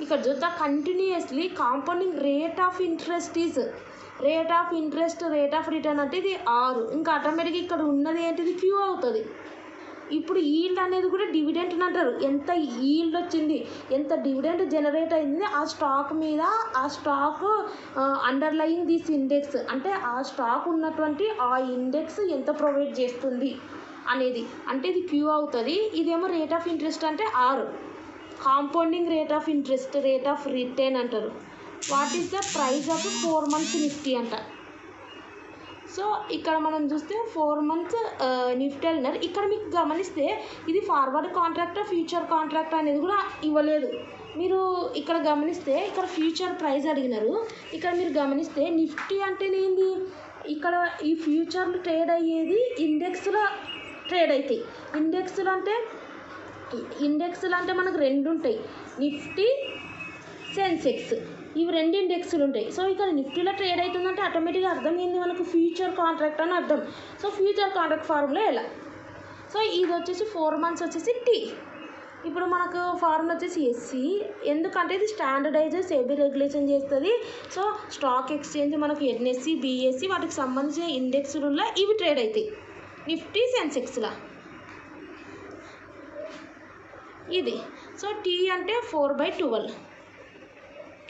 ఇక్కడ the continuously compounding rate of interest is rate of interest rate of return అంటే ఇది 6. ఇంకా ఆటోమేటిక్గా ఇక్కడ ఉన్నది ఏంటిది క్యూ అవుతుంది. ఇప్పుడు ఈల్డ్ అనేది కూడా డివిడెంట్ అంటారు. ఎంత ఈల్డ్ వచ్చింది, ఎంత డివిడెంట్ జనరేట్ అయింది ఆ స్టాక్ మీద, ఆ స్టాక్ అండర్లయింగ్ దిస్ ఇండెక్స్ అంటే ఆ స్టాక్ ఉన్నటువంటి ఆ ఇండెక్స్ ఎంత ప్రొవైడ్ చేస్తుంది అనేది అంటే ఇది క్యూ అవుతుంది. ఇదేమో రేట్ ఆఫ్ ఇంట్రెస్ట్ అంటే 6. Compounding rate of interest rate of return అంటారు. What is the price of 4 months Nifty అంట. సో ఇక్కడ మనం చూస్తే 4 months నిఫ్టీ అన్నారు. ఇక్కడ మీకు గమనిస్తే ఇది ఫార్వర్డ్ కాంట్రాక్ట్ ఫ్యూచర్ కాంట్రాక్ట్ అనేది కూడా ఇవ్వలేదు. మీరు ఇక్కడ గమనిస్తే ఇక్కడ ఫ్యూచర్ ప్రైస్ అడిగినారు. ఇక్కడ మీరు గమనిస్తే నిఫ్టీ అంటేనేంది, ఇక్కడ ఈ ఫ్యూచర్లు ట్రేడ్ అయ్యేది ఇండెక్స్లో ట్రేడ్ అవుతాయి. ఇండెక్స్లు అంటే మనకు 2 ఉంటాయి, నిఫ్టీ సెన్సెక్స్, ఇవి 2 ఇండెక్స్లు ఉంటాయి. సో ఇక్కడ నిఫ్టీలో ట్రేడ్ అవుతుందంటే ఆటోమేటిక్గా అర్థం ఏంది మనకు ఫ్యూచర్ కాంట్రాక్ట్ అని అర్థం. సో ఫ్యూచర్ కాంట్రాక్ట్ ఫార్ములా ఎలా? సో ఇది వచ్చేసి 4 months వచ్చేసి టీ. ఇప్పుడు మనకు ఫార్ములా వచ్చేసి ఎస్సీ, ఎందుకంటే ఇది స్టాండర్డైజ్ సెబీ రెగ్యులేషన్ చేస్తుంది. సో స్టాక్ ఎక్స్చేంజ్ మనకు ఎన్ఎస్సి బిఎస్సి వాటికి సంబంధించిన ఇండెక్స్లలో ఇవి ట్రేడ్ అవుతాయి, నిఫ్టీ సెన్సెక్స్లా ఇది. సో టీ అంటే 4/12,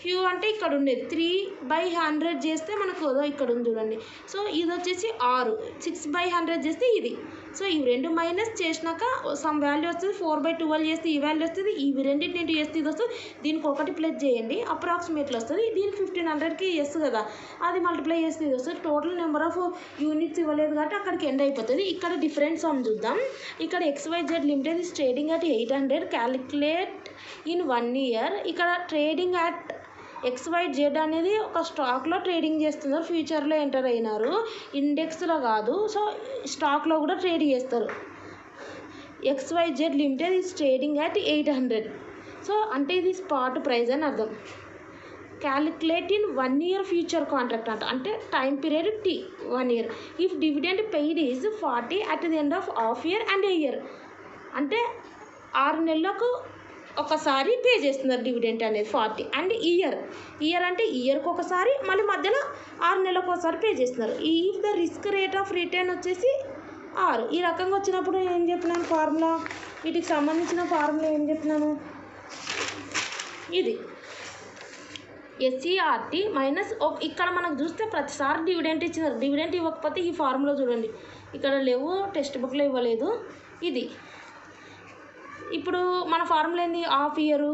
క్యూ అంటే ఇక్కడ ఉండేది 3/100 చేస్తే మనకు ఇక్కడ ఉంది చూడండి. సో ఇది వచ్చేసి 6, 6/100 చేస్తే ఇది. సో ఇవి 2 మైనస్ చేసినాక సమ్ వాల్యూ వస్తుంది. 4/12 చేస్తే ఈ వాల్యూ వస్తుంది, ఇవి 2 చేస్తే ఇది వస్తుంది. దీనికి 1 ప్లస్ చేయండి అప్రాక్సిమేట్లీ వస్తుంది. దీనికి 1500కి ఎస్ కదా, అది మల్టిప్లై చేస్తే ఇది వస్తుంది. టోటల్ నెంబర్ ఆఫ్ యూనిట్స్ ఇవ్వలేదు కాబట్టి అక్కడికి ఎండ్ అయిపోతుంది. ఇక్కడ డిఫరెంట్ సమ్ చూద్దాం. ఇక్కడ XYZ limited is trading at 800 calculate in 1 year. ఇక్కడ ట్రేడింగ్ అట్ XYZ అనేది ఒక స్టాక్లో ట్రేడింగ్ చేస్తున్నారు, ఫ్యూచర్లో ఎంటర్ అయినారు, ఇండెక్స్లో కాదు. సో స్టాక్లో కూడా ట్రేడ్ చేస్తారు. XYZ limited is trading at 800. So అంటే ఇది స్పాట్ ప్రైస్ అని అర్థం. Calculate in 1 year future contract అంటే time period T 1 year. If dividend paid is 40 at the end of half year and a year అంటే 6 నెలలకు ఒకసారి pay చేస్తున్నారు dividend అనేది 40 అండ్ ఇయర్ అంటే ఇయర్కి ఒకసారి మళ్ళీ మధ్యలో 6 నెలలకు ఒకసారి పే చేస్తున్నారు. If the risk rate of return వచ్చేసి 6. ఈ రకంగా వచ్చినప్పుడు ఏం చెప్పినాను ఫార్ములా, వీటికి సంబంధించిన ఫార్ములా ఏం చెప్పినాను, ఇది SCRT మైనస్ ఇక్కడ మనకు చూస్తే ప్రతిసారి డివిడెంట్ ఇచ్చినారు. డివిడెంట్ ఇవ్వకపోతే ఈ ఫార్ములా చూడండి ఇక్కడ లేవు, టెక్స్ట్ బుక్లో ఇవ్వలేదు. ఇది ఇప్పుడు మన ఫార్ములా ఏంది, హాఫ్ ఇయర్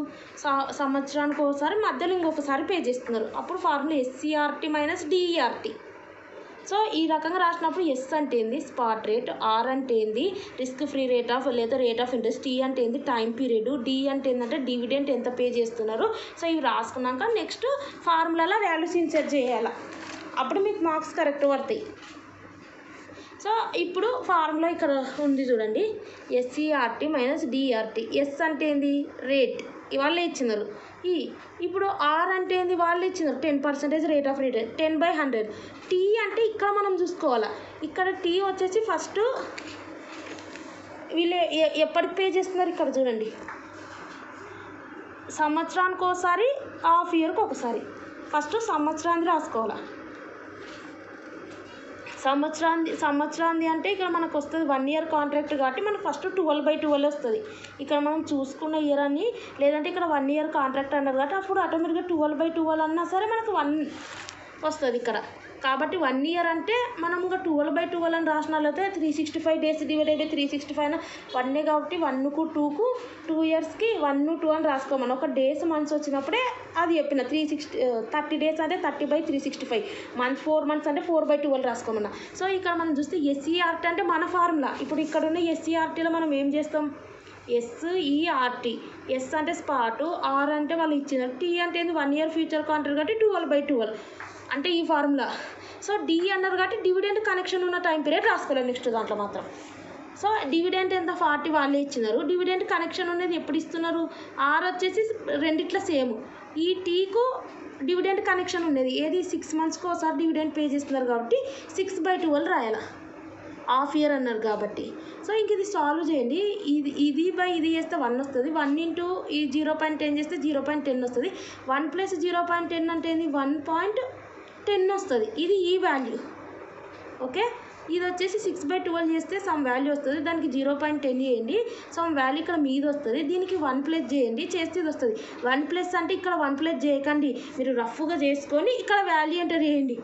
సంవత్సరానికి ఒకసారి మధ్యలో ఇంకొకసారి పే చేస్తున్నారు. అప్పుడు formula SCRT minus DERT. So ఈ రకంగా రాసినప్పుడు ఎస్ అంటే ఏంది స్పాట్ రేట్, ఆర్ అంటే ఏంది రిస్క్ ఫ్రీ రేట్ ఆఫ్ లేదా రేట్ ఆఫ్ ఇంట్రెస్ట్, టీ అంటే ఏంది టైం పీరియడ్, డి అంటే ఏంటంటే డివిడెంట్ ఎంత పే చేస్తున్నారు. సో ఇవి రాసుకున్నాక నెక్స్ట్ ఫార్ములాలో వాల్యూస్ ఇన్సర్ట్ చేయాలి, అప్పుడు మీకు మార్క్స్ కరెక్ట్ పడతాయి. సో ఇప్పుడు ఫార్ములా ఇక్కడ ఉంది చూడండి, SCRT మైనస్ DERT. ఎస్ అంటే ఏంది రేట్, వాళ్ళే ఇచ్చినారు. ఇప్పుడు ఆర్ అంటే ఏంది వాళ్ళు ఇచ్చినారు 10% రేట్ ఆఫ్ రిటర్న్ 10/100. టీ అంటే ఇక్కడ మనం చూసుకోవాలి, ఇక్కడ టీ వచ్చేసి ఫస్ట్ వీళ్ళు ఎప్పటికి పే చేస్తున్నారు ఇక్కడ చూడండి, సంవత్సరానికి ఒకసారి హాఫ్ ఇయర్కి ఒకసారి. ఫస్ట్ సంవత్సరాన్ని రాసుకోవాలి. సంవత్సరాంది అంటే ఇక్కడ మనకు వస్తుంది 1 year కాంట్రాక్ట్ కాబట్టి మనకు ఫస్ట్ 12/12 వస్తుంది. ఇక్కడ మనం చూసుకున్న ఇయర్ అని, లేదంటే ఇక్కడ 1 year కాంట్రాక్ట్ అన్నారు కాబట్టి అప్పుడు ఆటోమేటిక్గా 12/12 అన్నా సరే మనకు వస్తుంది ఇక్కడ. కాబట్టి 1 year అంటే మనం ఇంకా 12/12 అని రాసిన వాళ్ళైతే 365 days డివైడెడ్ బై 365 1 కాబట్టి 1కు 2కు 2 yearsకి 1, 2 అని రాసుకోమని. ఒక డేస్ మంత్స్ వచ్చినప్పుడే అది చెప్పిన 30 days అంటే 30/365 మంత్స్ 4 months అంటే 4/12 రాసుకోమన్నా. సో ఇక్కడ మనం చూస్తే SERT అంటే మన ఫార్ములా. ఇప్పుడు ఇక్కడ ఉన్న SERTలో మనం ఏం చేస్తాం, SERT, ఎస్ అంటే స్పాటు, ఆర్ అంటే వాళ్ళు ఇచ్చినారు, టీ అంటే ఏంది 1 year ఫ్యూచర్ కాంట్రాక్ట్ కాబట్టి 12/12 అంటే ఈ ఫార్ములా. సో డి అన్నారు కాబట్టి డివిడెండ్ కనెక్షన్ ఉన్న టైం పీరియడ్ రాసుకోలేదు నెక్స్ట్ దాంట్లో మాత్రం. సో డివిడెంట్ ఎంత 40 వాళ్ళే ఇచ్చినారు. డివిడెంట్ కనెక్షన్ ఉన్నది ఎప్పుడు ఇస్తున్నారు, ఆర్ వచ్చేసి రెండిట్లో సేమ్. ఈ టీకు డివిడెంట్ కనెక్షన్ ఉన్నది ఏది 6 monthsకి ఒకసారి డివిడెంట్ పే చేస్తున్నారు కాబట్టి 6/12 రాయాలి, హాఫ్ ఇయర్ అన్నారు కాబట్టి. సో ఇంక ఇది సాల్వ్ చేయండి. ఇది బై ఇది చేస్తే 1 వస్తుంది. 1 ఇంటూ ఈ 0.10 చేస్తే 0.10 వస్తుంది. 1 + 0.10 అంటే ఏంది 1.10 వస్తుంది. ఇది ఈ వాల్యూ. ఓకే, ఇది వచ్చేసి 6/12 చేస్తే సమ్ వాల్యూ వస్తుంది, దానికి 0.10 చేయండి, సమ్ వాల్యూ ఇక్కడ మీద వస్తుంది, దీనికి 1+ చేయండి, చేస్తే ఇది వస్తుంది. 1+ అంటే ఇక్కడ 1+ చేయకండి, మీరు రఫ్గా చేసుకొని ఇక్కడ వాల్యూ ఎంటర్ చేయండి,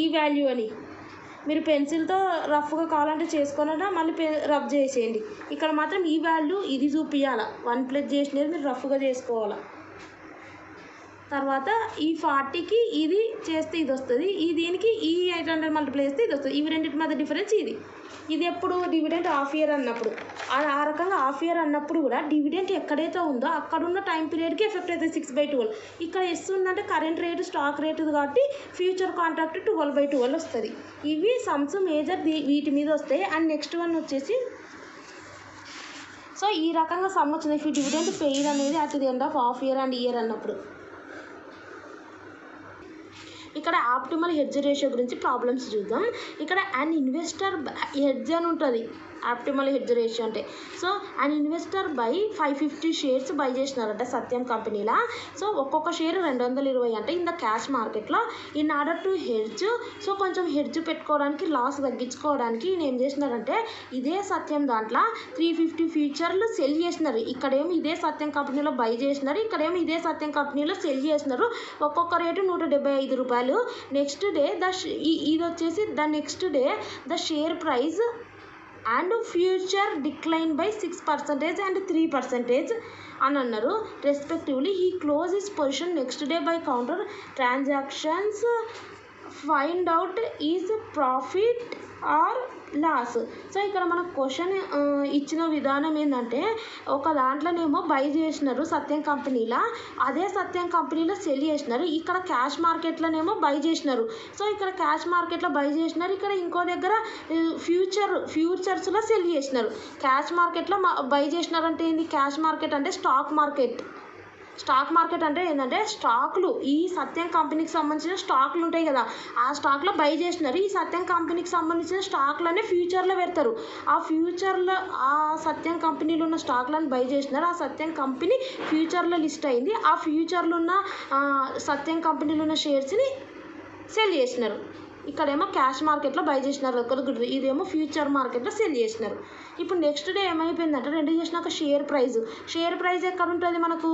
ఈ వాల్యూ అని. మీరు పెన్సిల్తో రఫ్గా కావాలంటే చేసుకున్నా మళ్ళీ రఫ్ చేసేయండి. ఇక్కడ మాత్రం ఈ వాల్యూ ఇది చూపించాలా, 1+ చేసినది మీరు రఫ్గా చేసుకోవాలా. తర్వాత ఈ 40కి ఇది చేస్తే ఇది వస్తుంది, ఈ దీనికి ఈ 800 మల్టిప్లై చేస్తే ఇది వస్తుంది. ఇవి రెండింటి మధ్య డిఫరెన్స్ ఇది. ఇది ఎప్పుడు డివిడెంట్ హాఫ్ ఇయర్ అన్నప్పుడు. ఆ రకంగా హాఫ్ ఇయర్ అన్నప్పుడు కూడా డివిడెంట్ ఎక్కడైతే ఉందో అక్కడున్న టైం పీరియడ్కి ఎఫెక్ట్ అవుతుంది 6/12. ఇక్కడ ఎస్ ఉందంటే కరెంట్ రేటు స్టాక్ రేటు కాబట్టి ఫ్యూచర్ కాంట్రాక్ట్ 12/12 వస్తుంది. ఇవి సమ్స్ మేజర్ వీటి మీద వస్తాయి. అండ్ నెక్స్ట్ వన్ వచ్చేసి, సో ఈ రకంగా సమ్ వచ్చింది ఇఫ్ డివిడెంట్ పెయిడ్ అనేది at the end of half year and year అన్నప్పుడు. ఇక్కడ ఆప్టిమల్ హెడ్జ్ రేషియో గురించి ప్రాబ్లమ్స్ చూద్దాం. ఇక్కడ అన్ ఇన్వెస్టర్ హెడ్జ్ అని ఉంటుంది ఆప్టిమల్ హెడ్జ్ రేషియో అంటే. So an investor buy 550 shares buy చేసినారంట సత్యం కంపెనీలా. సో ఒక్కొక్క షేర్ 220 అంటే ఇన్ ద క్యాష్ మార్కెట్లో. In order to hedge, so కొంచెం హెడ్జ్ పెట్టుకోవడానికి లాస్ తగ్గించుకోవడానికి ఈయన ఏం చేసినారంటే ఇదే సత్యం దాంట్లో 350 ఫ్యూచర్లు సెల్ చేసినారు. ఇక్కడేమో ఇదే సత్యం కంపెనీలో బై చేసినారు, ఇక్కడేమో ఇదే సత్యం కంపెనీలో సెల్ చేసినారు. ఒక్కొక్క రేటు 175 రూపాయలు. నెక్స్ట్ డే ఇది వచ్చేసి next day the share price and future decline by 6% and 3% అని అన్నారు respectively. He close his position next day by counter transactions, find out is profit or loss. So ఇక్కడ మనకు question ఇచ్చిన విధానం ఏంటంటే ఒక దాంట్లోనేమో బై చేసినారు సత్యం కంపెనీలో, అదే సత్యం కంపెనీలో సెల్ చేసినారు. ఇక్కడ క్యాష్ మార్కెట్లోనేమో బై చేసినారు. సో ఇక్కడ క్యాష్ మార్కెట్లో బై చేసినారు, ఇక్కడ ఇంకో దగ్గర ఫ్యూచర్స్లో సెల్ చేసినారు. క్యాష్ మార్కెట్లో బై చేసినారంటే ఏంది, క్యాష్ మార్కెట్ అంటే స్టాక్ మార్కెట్. స్టాక్ మార్కెట్ అంటే ఏంటంటే స్టాక్లు, ఈ సత్యం కంపెనీకి సంబంధించిన స్టాక్లు ఉంటాయి కదా, ఆ స్టాక్లో బై చేసినారు. ఈ సత్యం కంపెనీకి సంబంధించిన స్టాక్లనే ఫ్యూచర్లో పెడతారు. ఆ ఫ్యూచర్లో ఆ సత్యం కంపెనీలో ఉన్న స్టాక్లను బై చేసినారు. ఆ సత్యం కంపెనీ ఫ్యూచర్లో లిస్ట్ అయింది. ఆ ఫ్యూచర్లో ఉన్న సత్యం కంపెనీలో ఉన్న షేర్స్ని సెల్ చేసినారు. ఇక్కడేమో క్యాష్ మార్కెట్లో బై చేసినారు, ఇదేమో ఫ్యూచర్ మార్కెట్లో సెల్ చేసినారు. ఇప్పుడు నెక్స్ట్ డే ఏమైపోయిందంటే రెండు చేసినాక షేర్ ప్రైస్ ఎక్కడ ఉంటుంది మనకు,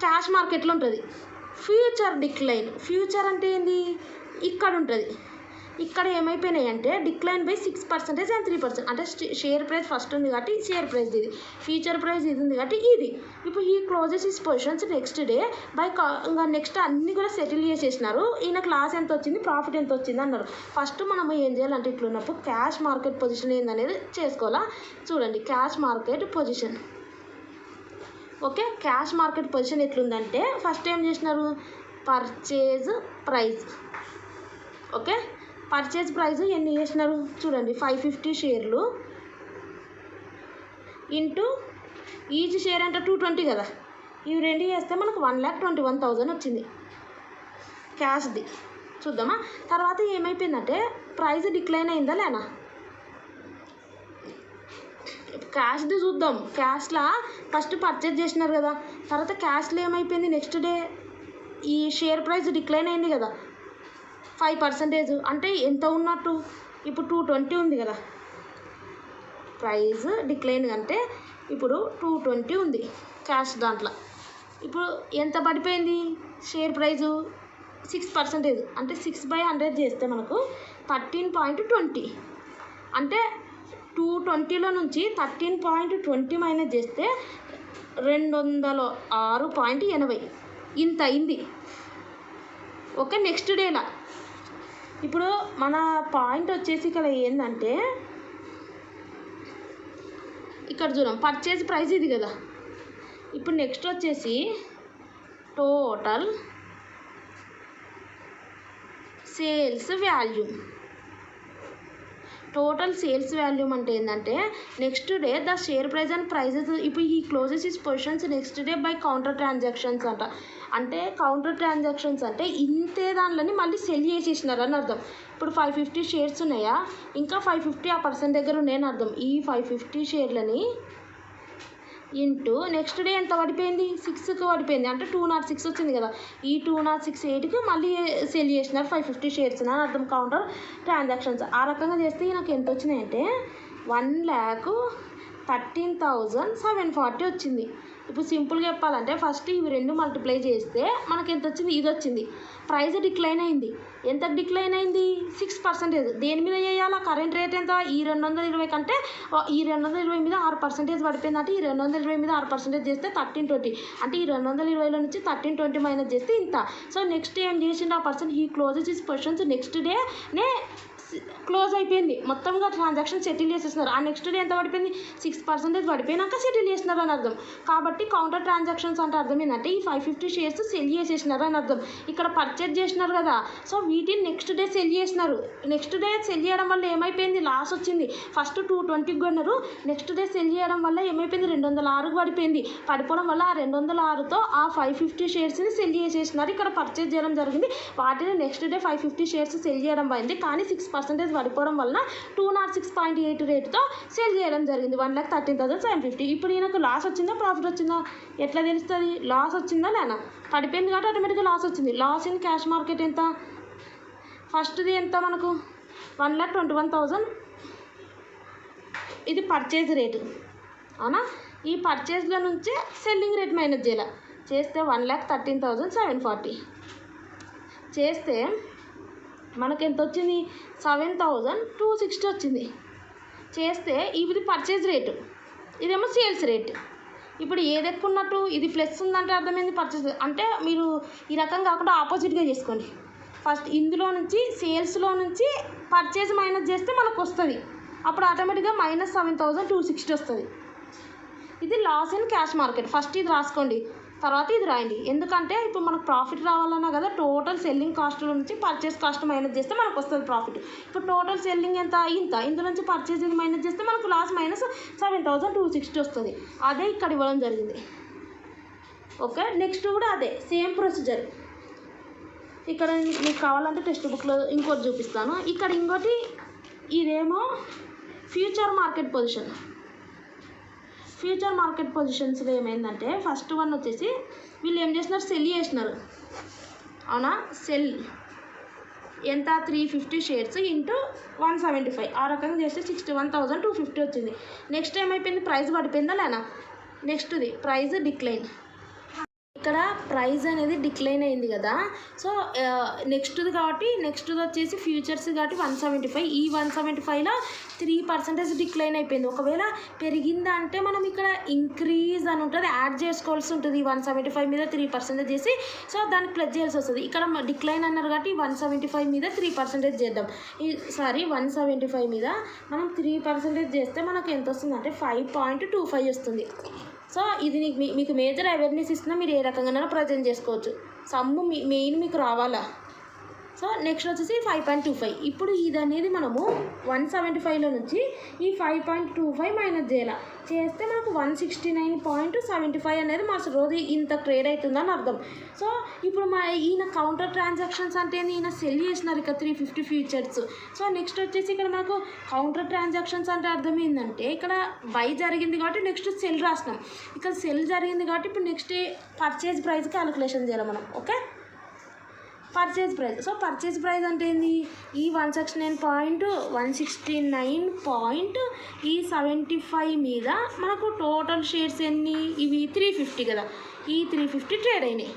క్యాష్ మార్కెట్లో ఉంటుంది. ఫ్యూచర్ డిక్లైన్, ఫ్యూచర్ అంటే ఏంది ఇక్కడ ఉంటుంది. ఇక్కడ ఏమైపోయినాయి అంటే డిక్లైన్ బై 6% అండ్ 3%. అంటే షేర్ ప్రైస్ ఫస్ట్ ఉంది కాబట్టి షేర్ ప్రైస్ ఇది, ఫ్యూచర్ ప్రైస్ ఇది ఉంది కాబట్టి ఇది. ఇప్పుడు ఈ closes is positions next day by ఇంకా నెక్స్ట్ అన్నీ కూడా సెటిల్ చేసేసినారు. ఈయనకు లాస్ ఎంత వచ్చింది, ప్రాఫిట్ ఎంత వచ్చింది అన్నారు. ఫస్ట్ మనం ఏం చేయాలంటే ఇట్లున్నప్పుడు క్యాష్ మార్కెట్ పొజిషన్ ఏందనేది చేసుకోవాలా. చూడండి cash market position. Okay, cash market position ఎట్లుందంటే ఫస్ట్ ఏం చేసినారు, purchase price. Okay, purchase price ఎన్ని చేసినారు చూడండి, 550 షేర్లు ఇంటూ ఈచ్ షేర్ అంటే 220 కదా, ఇవి రెండు చేస్తే మనకు 1,21,000 వచ్చింది క్యాష్ది. చూద్దామా. తర్వాత ఏమైపోయిందంటే ప్రైస్ డిక్లైన్ అయిందా లేనా, క్యాష్ది చూద్దాం. క్యాష్లా ఫస్ట్ పర్చేజ్ చేసినారు కదా, తర్వాత క్యాష్లో ఏమైపోయింది నెక్స్ట్ డే ఈ షేర్ ప్రైస్ డిక్లైన్ అయింది కదా 5%. అంటే ఎంత ఉన్నట్టు, ఇప్పుడు 220 ఉంది కదా, ప్రైస్ డిక్లైన్ అంటే ఇప్పుడు 220 ఉంది క్యాష్ దాంట్లో. ఇప్పుడు ఎంత పడిపోయింది షేర్ ప్రైజు 6%, అంటే 6/100 చేస్తే మనకు 13.20, అంటే 220లో నుంచి 13.20 మైనస్ చేస్తే 206.80 ఇంత అయింది. ఓకే, నెక్స్ట్ డేలా ఇప్పుడు మన పాయింట్ వచ్చేసి ఇక్కడ ఏంటంటే ఇక్కడ చూడం పర్చేజ్ ప్రైస్ ఇది కదా. ఇప్పుడు నెక్స్ట్ వచ్చేసి total sales volume. Total sales volume అంటే ఏంటంటే next day the share price and prices. ఇప్పుడు ఈ closes is positions next day by counter transactions అంట. అంటే కౌంటర్ ట్రాన్సాక్షన్స్ అంటే ఇంతే దానిలోని మళ్ళీ సెల్ చేసేసినారు అని అర్థం. ఇప్పుడు 550 షేర్స్ ఉన్నాయా, ఇంకా 550 ఆ పర్సన్ దగ్గర ఉన్నాయని అర్థం. ఈ 550 షేర్లని ఇంటూ నెక్స్ట్ డే ఎంత పడిపోయింది 6కి పడిపోయింది, అంటే 206 వచ్చింది కదా. ఈ 206 8కి మళ్ళీ సెల్ చేసినారు 550 షేర్స్ అని అర్థం కౌంటర్ ట్రాన్సాక్షన్స్. ఆ రకంగా చేస్తే నాకు ఎంత వచ్చినాయి అంటే 1,13,740 వచ్చింది. ఇప్పుడు సింపుల్గా చెప్పాలంటే ఫస్ట్ ఇవి రెండు మల్టిప్లై చేస్తే మనకి ఎంత వచ్చింది, ఇది వచ్చింది. ప్రైస్ డిక్లైన్ అయింది. ఎంత డిక్లైన్ అయింది 6%. దేని మీద చేయాలా, కరెంట్ రేట్ ఎంత ఈ 220 కంటే ఈ 220 మీద 6% పడిపోయింది. అంటే ఈ 220 మీద 6% చేస్తే 1320, అంటే ఈ 220లో నుంచి 1320 మైనస్ చేస్తే ఇంత. సో నెక్స్ట్ ఏం చేసిండు ఆ పర్సన్, ఈ క్లోజెస్ ఇస్ పొజిషన్స్ నెక్స్ట్ డేనే క్లోజ్ అయిపోయింది. మొత్తంగా ట్రాన్సాక్షన్ సెటిల్ చేసేస్తున్నారు. ఆ నెక్స్ట్ డే ఎంత పడిపోయింది 6% పడిపోయినాక సెటిల్ చేసినారు అని అర్థం. కాబట్టి కౌంటర్ ట్రాన్సాక్షన్స్ అంటే అర్థం ఏంటంటే ఈ 550 షేర్స్ సెల్ చేసేసినారు అని అర్థం. ఇక్కడ పర్చేజ్ చేసినారు కదా, సో వీటిని నెక్స్ట్ డే సెల్ చేసినారు. నెక్స్ట్ డే సెల్ చేయడం వల్ల ఏమైపోయింది, లాస్ వచ్చింది. ఫస్ట్ 220కి కొన్నారు, నెక్స్ట్ డే సెల్ చేయడం వల్ల ఏమైపోయింది 206కి పడిపోయింది. పడిపోవడం వల్ల ఆ 206తో ఆ 550 షేర్స్ని సెల్ చేసేసినారు. ఇక్కడ పర్చేజ్ చేయడం జరిగింది. వాటిని నెక్స్ట్ డే 550 షేర్స్ సెల్ చేయడం అయింది. కానీ 6% పడిపోవడం వలన 206.8 రేటుతో సేల్ చేయడం జరిగింది 1,13,750. ఇప్పుడు ఈయనకు లాస్ వచ్చిందా ప్రాఫిట్ వచ్చిందా ఎట్లా తెలుస్తుంది, లాస్ వచ్చిందా లేదా, పడిపోయింది కాబట్టి ఆటోమేటిక్గా లాస్ వచ్చింది. లాస్ ఇన్ క్యాష్ మార్కెట్ ఎంత, ఫస్ట్ది ఎంత మనకు 1,21,000, ఇది పర్చేజ్ రేటు అవునా. ఈ పర్చేజ్లో నుంచి సెల్లింగ్ రేట్ మైనస్ చేస్తే 1,13,740 చేస్తే మనకి ఎంత వచ్చింది 7,260 వచ్చింది. చేస్తే ఇది పర్చేజ్ రేటు, ఇదేమో సేల్స్ రేట్. ఇప్పుడు ఏది ఎక్కువ ఉన్నట్టు, ఇది ప్లస్ ఉందంటే అర్థమైంది పర్చేజ్. అంటే మీరు ఈ రకం కాకుండా ఆపోజిట్గా చేసుకోండి. ఫస్ట్ ఇందులో నుంచి సేల్స్లో నుంచి పర్చేజ్ మైనస్ చేస్తే మనకు వస్తుంది. అప్పుడు ఆటోమేటిక్గా -7,260 వస్తుంది. ఇది loss in cash market. First ఇది రాసుకోండి, తర్వాత ఇది రాయండి. ఎందుకంటే ఇప్పుడు మనకు ప్రాఫిట్ రావాలన్నా కదా, టోటల్ సెల్లింగ్ కాస్ట్లో నుంచి పర్చేస్ కాస్ట్ మైనస్ చేస్తే మనకు వస్తుంది ప్రాఫిట్. ఇప్పుడు టోటల్ సెల్లింగ్ ఎంత ఇంత, ఇందులో నుంచి పర్చేసింగ్ మైనస్ చేస్తే మనకు లాస్ -7,260 వస్తుంది. అదే ఇక్కడ ఇవ్వడం జరిగింది. ఓకే, నెక్స్ట్ కూడా అదే సేమ్ ప్రొసీజర్. ఇక్కడ మీకు కావాలంటే టెక్స్ట్ బుక్లో ఇంకోటి చూపిస్తాను. ఇక్కడ ఇంకోటి, ఇదేమో future market position. Future market పొజిషన్స్లో ఏమైందంటే ఫస్ట్ వన్ వచ్చేసి వీళ్ళు ఏం చేసినారు, సెల్ చేసినారు అవునా. సెల్ ఎంత 350 షేర్స్ ఇంటూ 175, ఆ రకంగా చేస్తే 61,250 వచ్చింది. నెక్స్ట్ ఏమైపోయింది, ప్రైస్ పడిపోయిందా లేనా. నెక్స్ట్ది ప్రైస్ డిక్లైన్. ఇక్కడ ప్రైస్ అనేది డిక్లైన్ అయింది కదా. సో నెక్స్ట్ది కాబట్టి నెక్స్ట్ది వచ్చేసి ఫ్యూచర్స్ కాబట్టి 175. ఈ 175లో 3% డిక్లైన్ అయిపోయింది. ఒకవేళ పెరిగిందా అంటే మనం ఇక్కడ ఇంక్రీజ్ అని ఉంటుంది, యాడ్ చేసుకోవాల్సి ఉంటుంది. 175 మీద 3% చేసి సో దానికి ప్లస్ చేయాల్సి వస్తుంది. ఇక్కడ డిక్లైన్ అన్నారు కాబట్టి 175 మీద 3% చేద్దాం. 175 మీద మనం 3% చేస్తే మనకు ఎంత వస్తుంది అంటే 5.25 వస్తుంది. సో ఇది మీకు మేజర్ అవేర్నెస్ ఇస్తున్నా, మీరు ఏ రకంగా ప్రజెంట్ చేసుకోవచ్చు. సమ్ము మెయిన్ మీకు రావాలా. సో నెక్స్ట్ వచ్చేసి 5.25. ఇప్పుడు ఇది అనేది మనము 175లో నుంచి ఈ 5.25 మైనస్ చేస్తే మనకు 169.75 అనేది మా రోజు ఇంత ట్రేడ్ అవుతుందని అర్థం. సో ఇప్పుడు ఈయన కౌంటర్ ట్రాన్సాక్షన్స్ అంటే ఈయన సెల్ చేసినారు ఇక్కడ 350 ఫ్యూచర్స్. సో నెక్స్ట్ వచ్చేసి ఇక్కడ మనకు కౌంటర్ ట్రాన్సాక్షన్స్ అంటే అర్థం ఏంటంటే ఇక్కడ బై జరిగింది కాబట్టి నెక్స్ట్ సెల్ రాసినాం. ఇక్కడ సెల్ జరిగింది కాబట్టి ఇప్పుడు నెక్స్ట్ పర్చేజ్ ప్రైస్ క్యాలిక్యులేషన్ చేయాలి మనం. Okay, purchase price. So purchase price అంటే ఏంది, ఈ 169.169.75 మీద మనకు టోటల్ షేర్స్ ఎన్ని, ఇవి 350 కదా, ఈ 350 ట్రేడ్ అయినాయి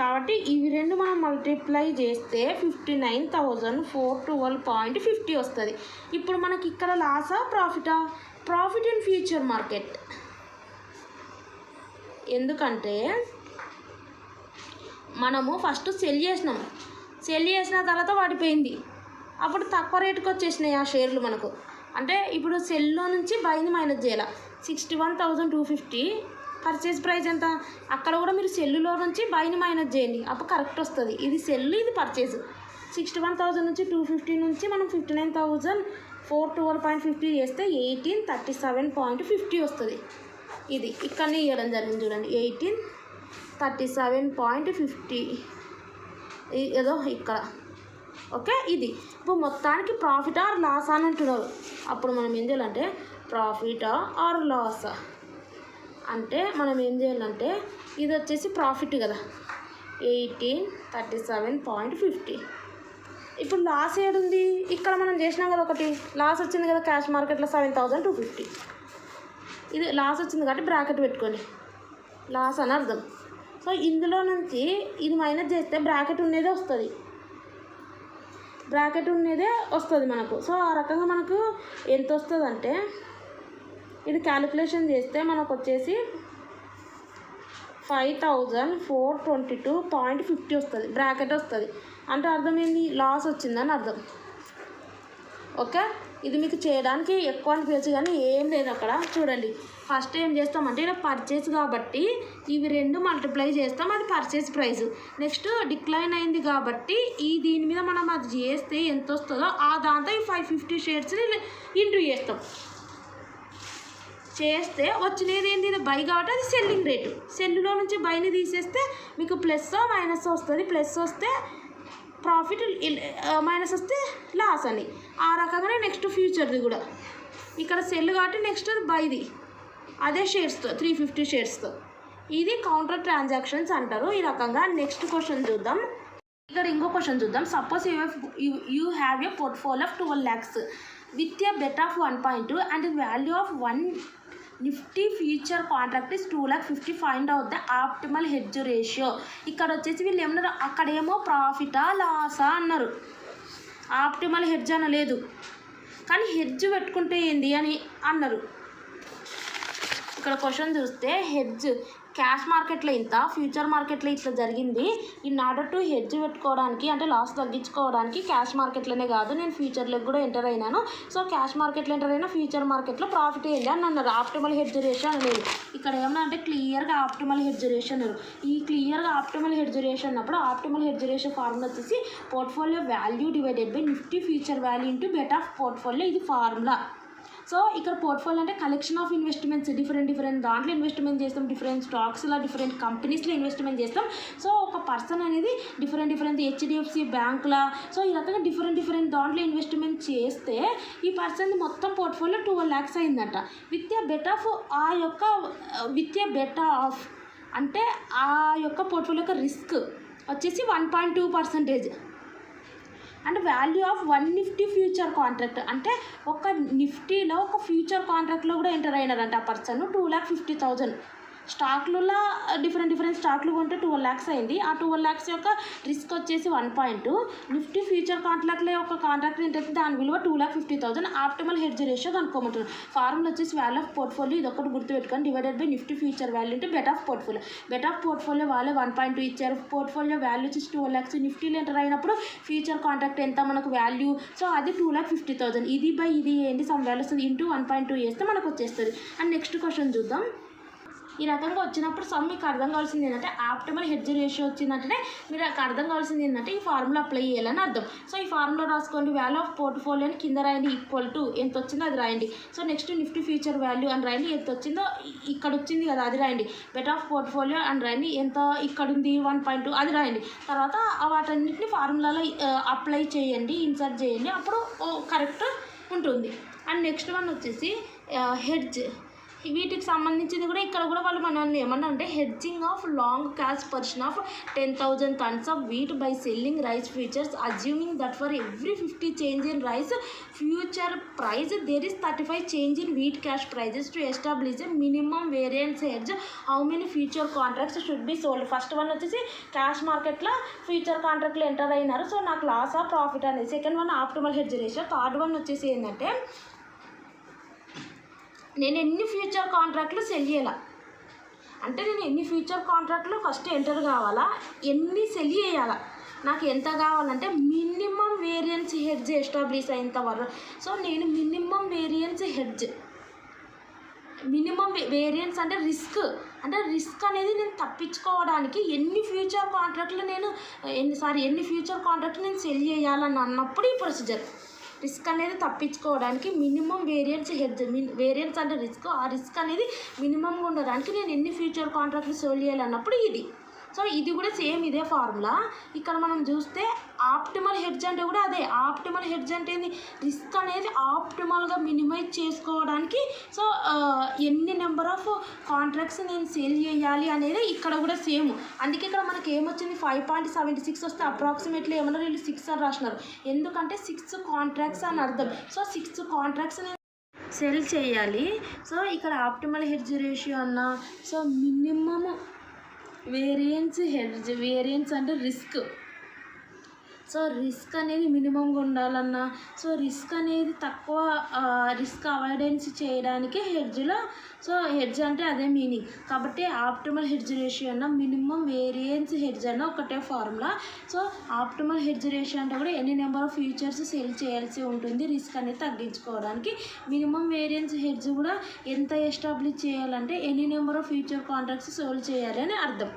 కాబట్టి ఇవి రెండు మనం మల్టిప్లై చేస్తే 59,412.50 వస్తుంది. ఇప్పుడు మనకి ఇక్కడ లాసా ప్రాఫిటా, ప్రాఫిట్ ఇన్ ఫ్యూచర్ మార్కెట్. ఎందుకంటే మనము ఫస్ట్ సెల్ చేసిన తర్వాత పడిపోయింది, అప్పుడు తక్కువ రేటుకి వచ్చేసినాయి ఆ షేర్లు మనకు. అంటే ఇప్పుడు సెల్లో నుంచి బైని మైనస్ చేయాలి. 61,250 పర్చేజ్ ప్రైస్ ఎంత, అక్కడ కూడా మీరు సెల్లులో నుంచి బైని మైనస్ చేయండి, అప్పుడు కరెక్ట్ వస్తుంది. ఇది సెల్లు, ఇది పర్చేజ్. 61,000 నుంచి 250 నుంచి మనం 59,412.50 చేస్తే 1837.50 వస్తుంది. ఇది ఇక్కడనే ఇవ్వడం జరిగింది చూడండి, 1837.50 ఏదో ఇక్కడ. ఓకే, ఇది ఇప్పుడు మొత్తానికి ప్రాఫిట్ ఆర్ లాస్ అని అంటున్నారు. అప్పుడు మనం ఏం చేయాలంటే ప్రాఫిట్ ఆర్ లాస్ అంటే మనం ఏం చేయాలంటే ఇది వచ్చేసి ప్రాఫిట్ కదా, 1837.50. ఇప్పుడు లాస్ ఏడుంది, ఇక్కడ మనం చేసినాం కదా, ఒకటి లాస్ వచ్చింది కదా క్యాష్ మార్కెట్లో 7,250. ఇది లాస్ వచ్చింది కాబట్టి బ్రాకెట్ పెట్టుకోండి, లాస్ అని అర్థం. సో ఇందులో నుంచి ఇది మైనస్ చేస్తే బ్రాకెట్ ఉన్నదే వస్తుంది మనకు. సో ఆ రకంగా మనకు ఎంత వస్తుంది అంటే, ఇది క్యాలిక్యులేషన్ చేస్తే మనకు వచ్చేసి 5,422.50 వస్తుంది, బ్రాకెట్ వస్తుంది. అంటే అర్థం ఏంది, లాస్ వచ్చిందని అర్థం. ఓకే, ఇది మీకు చేయడానికి ఎక్కువ అనిపించచ్చు కానీ ఏం లేదు అక్కడ. చూడండి, ఫస్ట్ ఏం చేస్తామంటే ఇలా పర్చేస్ కాబట్టి ఇవి రెండు మల్టిప్లై చేస్తాం, అది పర్చేస్ ప్రైస్. నెక్స్ట్ డిక్లైన్ అయింది కాబట్టి దీని మీద మనం అది చేస్తే ఎంత వస్తుందో ఆ దాంతో ఈ 550 షేర్స్ని ఇంటూ చేస్తే వచ్చినది ఏంటి, ఇది బై కాబట్టి అది సెల్లింగ్ రేటు. సెల్లులో నుంచి బైని తీసేస్తే మీకు ప్లస్ మైనస్ వస్తుంది, ప్లస్ వస్తే ప్రాఫిట్, మైనస్ వస్తే లాస్ అని. ఆ రకంగానే నెక్స్ట్ ఫ్యూచర్ది కూడా ఇక్కడ సెల్ కాబట్టి నెక్స్ట్ బైది అదే షేర్స్తో 350 షేర్స్తో. ఇది కౌంటర్ ట్రాన్సాక్షన్స్ అంటారు ఈ రకంగా. నెక్స్ట్ క్వశ్చన్ చూద్దాం. ఇక్కడ ఇంకో క్వశ్చన్ చూద్దాం. Suppose you have a portfolio of 12 lakhs with a bet of 1.2 and the value of one Nifty future contract is 2,50,000. Find out the optimal hedge ratio. ఇక్కడ వచ్చేసి వీళ్ళు ఏమన్నారు, అక్కడేమో ప్రాఫిటా లాసా అన్నారు, ఆప్టిమల్ హెడ్జ్ అనలేదు. కానీ హెడ్జ్ పెట్టుకుంటే ఏంది అని అన్నారు. ఇక్కడ క్వశ్చన్ చూస్తే హెడ్జ్ క్యాష్ మార్కెట్లో ఇంత, ఫ్యూచర్ మార్కెట్లో ఇట్లా జరిగింది. ఇన్ ఆర్డర్ టు హెడ్జ్ పెట్టుకోవడానికి అంటే లాస్ తగ్గించుకోవడానికి క్యాష్ మార్కెట్లోనే కాదు నేను ఫ్యూచర్లోకి కూడా ఎంటర్ అయినాను. సో క్యాష్ మార్కెట్లో ఎంటర్ అయినా ఫ్యూచర్ మార్కెట్లో ప్రాఫిట్ ఏంటి అని అన్నారు. ఆప్టిమల్ హెడ్జ్ రేషియో అనేది ఇక్కడ ఏమన్నా అంటే క్లియర్గా ఆప్టిమల్ హెడ్జ్ రేషియో అన్నారు. ఈ క్లియర్గా ఆప్టిమల్ హెడ్జ్ రేషియో అన్నప్పుడు ఆప్టిమల్ హెడ్జ్ రేషియో ఫార్ములా వచ్చేసి portfolio value divided by Nifty future value into bet of portfolio. ఇది ఫార్ములా. సో ఇక్కడ పోర్ట్ఫోలియో అంటే కలెక్షన్ ఆఫ్ ఇన్వెస్ట్మెంట్స్, డిఫరెంట్ దాంట్లో ఇన్వెస్ట్మెంట్ చేస్తాం, డిఫరెంట్ స్టాక్స్లో డిఫరెంట్ కంపెనీస్లో ఇన్వెస్ట్మెంట్ చేస్తాం. సో ఒక పర్సన్ అనేది డిఫరెంట్ హెచ్డిఎఫ్సి బ్యాంకులా, సో ఈ రకంగా డిఫరెంట్ దాంట్లో ఇన్వెస్ట్మెంట్ చేస్తే ఈ పర్సన్ మొత్తం పోర్ట్ఫోలియో 12 lakhs అయిందంట. విత్ ఏ బెట్ ఆఫ్ అంటే ఆ యొక్క పోర్ట్ఫోలియో యొక్క రిస్క్ వచ్చేసి 1.2%. And value of 1 Nifty future contract అంటే ఒక నిఫ్టీలో ఒక ఫ్యూచర్ కాంట్రాక్ట్లో కూడా ఎంటర్ అయినారంట ఆ పర్సన్. 2,50,000 స్టాక్లలో డిఫరెంట్ స్టాక్లు కొంటే 12 lakhs అయింది. ఆ 12 lakhs యొక్క రిస్క్ వచ్చేసి 1.2. నిఫ్టీ ఫ్యూచర్ కాంట్రాక్ట్లో ఒక కాంట్రాక్ట్ ఏంటంటే దాని విలువ 2,50,000. ఆప్టిమల్ హెడ్జ్ రేషియో కనుక్కోమంటున్నారు. ఫార్ములా వచ్చేసి వాల్యూ ఆఫ్ పోర్ట్ఫోలియో, ఇది ఒకటి గుర్తుపెట్టుకొని, divided by Nifty future value అంటే beta of portfolio. Beta of portfolio వాళ్ళే 1.2 ఇచ్చారు. పోర్ట్ఫోలియో వాల్యూ వచ్చేసి 12 lakhs. నిఫ్టీలో ఎంటర్ అయినప్పుడు ఫ్యూచర్ కాంట్రాక్ట్ ఎంత మనకు వాల్యూ, సో అది 2,50,000. ఇది బై ఇది ఏంటి సమ్ వాల్యూ వస్తుంది, ఇంటూ 1.2 చేస్తే మనకు వచ్చేస్తుంది. అండ్ నెక్స్ట్ క్వశ్చన్ చూద్దాం. ఈ రకంగా వచ్చినప్పుడు సమ్ మీకు అర్థం కావాల్సింది ఏంటంటే ఆప్టిమల్ హెడ్జ్ రేషియో వచ్చిందంటే మీరు అర్థం కావాల్సింది ఏంటంటే ఈ ఫార్ములా అప్లై చేయాలని అర్థం. సో ఈ ఫార్ములా రాసుకోండి. వాల్యూ ఆఫ్ పోర్ట్ఫోలియోని కింద రాయండి, ఈక్వల్ టు ఎంత వచ్చిందో అది రాయండి. So next Nifty future value అని రాయండి, ఎంత వచ్చిందో ఇక్కడ వచ్చింది కదా అది రాయండి. బెట్ ఆఫ్ పోర్ట్ఫోలియో అని రాయండి, ఎంత ఇక్కడ ఉంది 1.2 అది రాయండి. తర్వాత వాటన్నిటిని ఫార్ములాలో అప్లై చేయండి, ఇన్సర్ట్ చేయండి, అప్పుడు కరెక్ట్ ఉంటుంది. అండ్ నెక్స్ట్ వన్ వచ్చేసి వీటికి సంబంధించింది కూడా ఇక్కడ కూడా వాళ్ళు మనల్ని ఏమన్నా అంటే hedging of long cash position of 10,000 tons of wheat by selling rice futures assuming that for every 50 change in rice future price there is 35 change in wheat cash prices to establish a minimum variance hedge how many future contracts should be sold. First one వచ్చేసి cash మార్కెట్లో future కాంట్రాక్ట్లో enter అయినారు, so నాకు loss ఆ profit అనేది. Second one optimal hedge ratio. Third one వచ్చేసి ఏంటంటే నేను ఎన్ని ఫ్యూచర్ కాంట్రాక్ట్లు సెల్ చేయాలా అంటే నేను ఎన్ని ఫ్యూచర్ కాంట్రాక్ట్లు ఫస్ట్ ఎంటర్ కావాలా, ఎన్ని సెల్ చేయాలా, నాకు ఎంత కావాలంటే మినిమం వేరియన్స్ హెడ్జ్ ఎస్టాబ్లిష్ అయినంత వరకు. సో నేను minimum variance hedge, minimum variance అంటే రిస్క్ అనేది నేను తప్పించుకోవడానికి ఎన్ని ఫ్యూచర్ కాంట్రాక్ట్లు నేను ఎన్ని ఫ్యూచర్ కాంట్రాక్ట్లు నేను సెల్ చేయాలని అన్నప్పుడు ఈ ప్రొసీజర్. రిస్క్ అనేది తప్పించుకోవడానికి మినిమం వేరియన్స్ హెడ్జ్, వేరియన్స్ అంటే రిస్క్, ఆ రిస్క్ అనేది మినిమంగా ఉండడానికి నేను ఎన్ని ఫ్యూచర్ కాంట్రాక్ట్లు సేల్ చేయాలన్నప్పుడు ఇది. సో ఇది కూడా సేమ్ ఇదే ఫార్ములా. ఇక్కడ మనం చూస్తే ఆప్టిమల్ హెడ్జ్ అంటే కూడా అదే. ఆప్టిమల్ హెడ్జ్ అంటే రిస్క్ అనేది ఆప్టిమల్గా మినిమైజ్ చేసుకోవడానికి. సో ఎన్ని నెంబర్ ఆఫ్ కాంట్రాక్ట్స్ నేను సేల్ చేయాలి అనేది ఇక్కడ కూడా సేమ్. అందుకే ఇక్కడ మనకి ఏమొచ్చింది 5.76 వస్తే అప్రాక్సిమేట్లీ ఏమన్నా వీళ్ళు 6 అని రాసినారు, ఎందుకంటే 6 కాంట్రాక్ట్స్ అని అర్థం. సో 6 కాంట్రాక్ట్స్ నేను సెల్ చేయాలి. సో ఇక్కడ ఆప్టిమల్ హెడ్జ్ రేషియో అన్న, so minimum variance hedge, variance అంటే రిస్క్. సో రిస్క్ అనేది మినిమంగా ఉండాలన్నా, సో రిస్క్ అనేది తక్కువ, రిస్క్ అవాయిడెన్స్ చేయడానికి హెడ్జ్లో, సో హెడ్జ్ అంటే అదే మీనింగ్. కాబట్టి ఆప్టిమల్ హెడ్జ్ రేషియో అన్న మినిమం వేరియన్స్ హెడ్జ్ అన్న ఒకటే formula. So optimal hedge ratio అంటే కూడా ఎన్ని నెంబర్ ఆఫ్ ఫ్యూచర్స్ సెల్ చేయాల్సి ఉంటుంది రిస్క్ అనేది తగ్గించుకోవడానికి. మినిమం వేరియన్స్ హెడ్జ్ కూడా ఎంత ఎస్టాబ్లిష్ చేయాలంటే ఎన్ని number of future contracts sale చేయాలి అని అర్థం.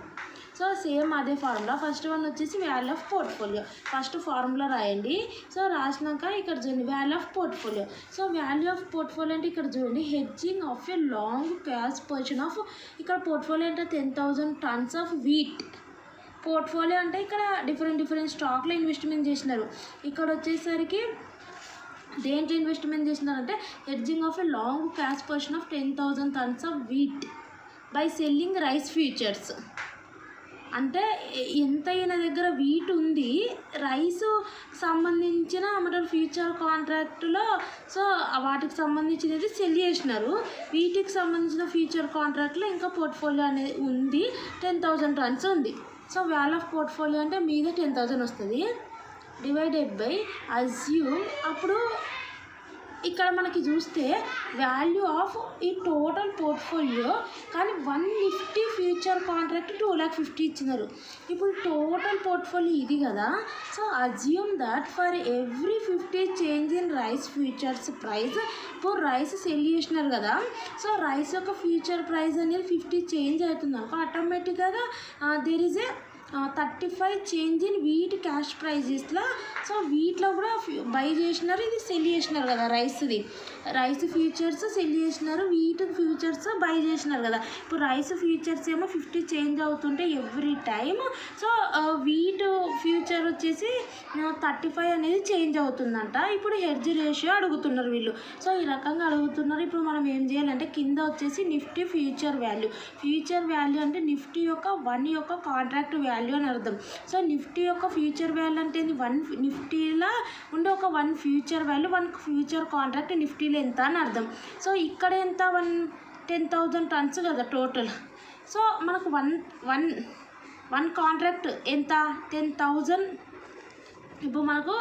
సో సేమ్ అదే ఫార్ములా. ఫస్ట్ వన్ వచ్చేసి value of portfolio. First formula రాయండి. సో రాసినాక ఇక్కడ చూడండి value of portfolio. So value of portfolio అంటే ఇక్కడ చూడండి hedging of a long cash position of, ఇక్కడ పోర్ట్ఫోలియో అంటే 10,000 tons ఆఫ్ వీట్. పోర్ట్ఫోలియో అంటే ఇక్కడ డిఫరెంట్ స్టాక్లో ఇన్వెస్ట్మెంట్ చేసినారు. ఇక్కడ వచ్చేసరికి దేంట్లో ఇన్వెస్ట్మెంట్ చేసినారంటే hedging of a long cash position of 10,000 tons of wheat by selling rice futures. అంటే ఎంతైనా దగ్గర వీట్ ఉంది, రైస్ సంబంధించిన ఏమంటారు ఫ్యూచర్ కాంట్రాక్ట్లో, సో వాటికి సంబంధించినది సెల్ చేసినారు. వీటికి సంబంధించిన ఫ్యూచర్ కాంట్రాక్ట్లో ఇంకా పోర్ట్ఫోలియో అనేది ఉంది, 10,000 tons ఉంది. సో వాల్యూ ఆఫ్ పోర్ట్ఫోలియో అంటే మీద 10,000 వస్తుంది, డివైడెడ్ బై అజ్యూమ్. అప్పుడు ఇక్కడ మనకి చూస్తే వాల్యూ ఆఫ్ ఈ టోటల్ పోర్ట్ఫోలియో, కానీ 1 నిఫ్టీ ఫ్యూచర్ కాంట్రాక్ట్ 2,50,000 ఇచ్చినారు. ఇప్పుడు టోటల్ పోర్ట్ఫోలియో ఇది కదా. So assume that for every 50 change in rice futures price, ఇప్పుడు రైస్ సెల్ చేసినారు కదా. సో రైస్ యొక్క ఫ్యూచర్ ప్రైస్ అనేది 50 చేంజ్ అవుతుంది అనుకో, ఆటోమేటిక్గా there is a 35 change in wheat cash ప్రైజెస్లో. సో వీటిలో కూడా బై చేసినారు, ఇది సెల్ చేసినారు కదా. రైస్ ఫ్యూచర్స్ సెల్ చేసినారు, వీట్ ఫ్యూచర్స్ బై చేసినారు కదా. ఇప్పుడు రైస్ ఫ్యూచర్స్ ఏమో 50 చేంజ్ అవుతుంటే every time. So wheat future వచ్చేసి 35 అనేది చేంజ్ అవుతుందంట. ఇప్పుడు హెడ్జ్ రేషియో అడుగుతున్నారు వీళ్ళు. సో ఈ రకంగా అడుగుతున్నారు. ఇప్పుడు మనం ఏం చేయాలంటే కింద వచ్చేసి నిఫ్టీ ఫ్యూచర్ వాల్యూ అంటే నిఫ్టీ యొక్క 1 యొక్క కాంట్రాక్ట్ వాల్యూ అని అర్థం. సో నిఫ్టీ యొక్క ఫ్యూచర్ వాల్యూ అంటే 1 నిఫ్టీలో ఉండే ఒక 1 ఫ్యూచర్ వాల్యూ, 1 ఫ్యూచర్ కాంట్రాక్ట్ నిఫ్టీలో ఎంత అని అర్థం. సో ఇక్కడ ఎంత 10,000 tons కదా టోటల్. సో మనకు వన్ కాంట్రాక్ట్ ఎంత 10,000. ఇప్పుడు మనకు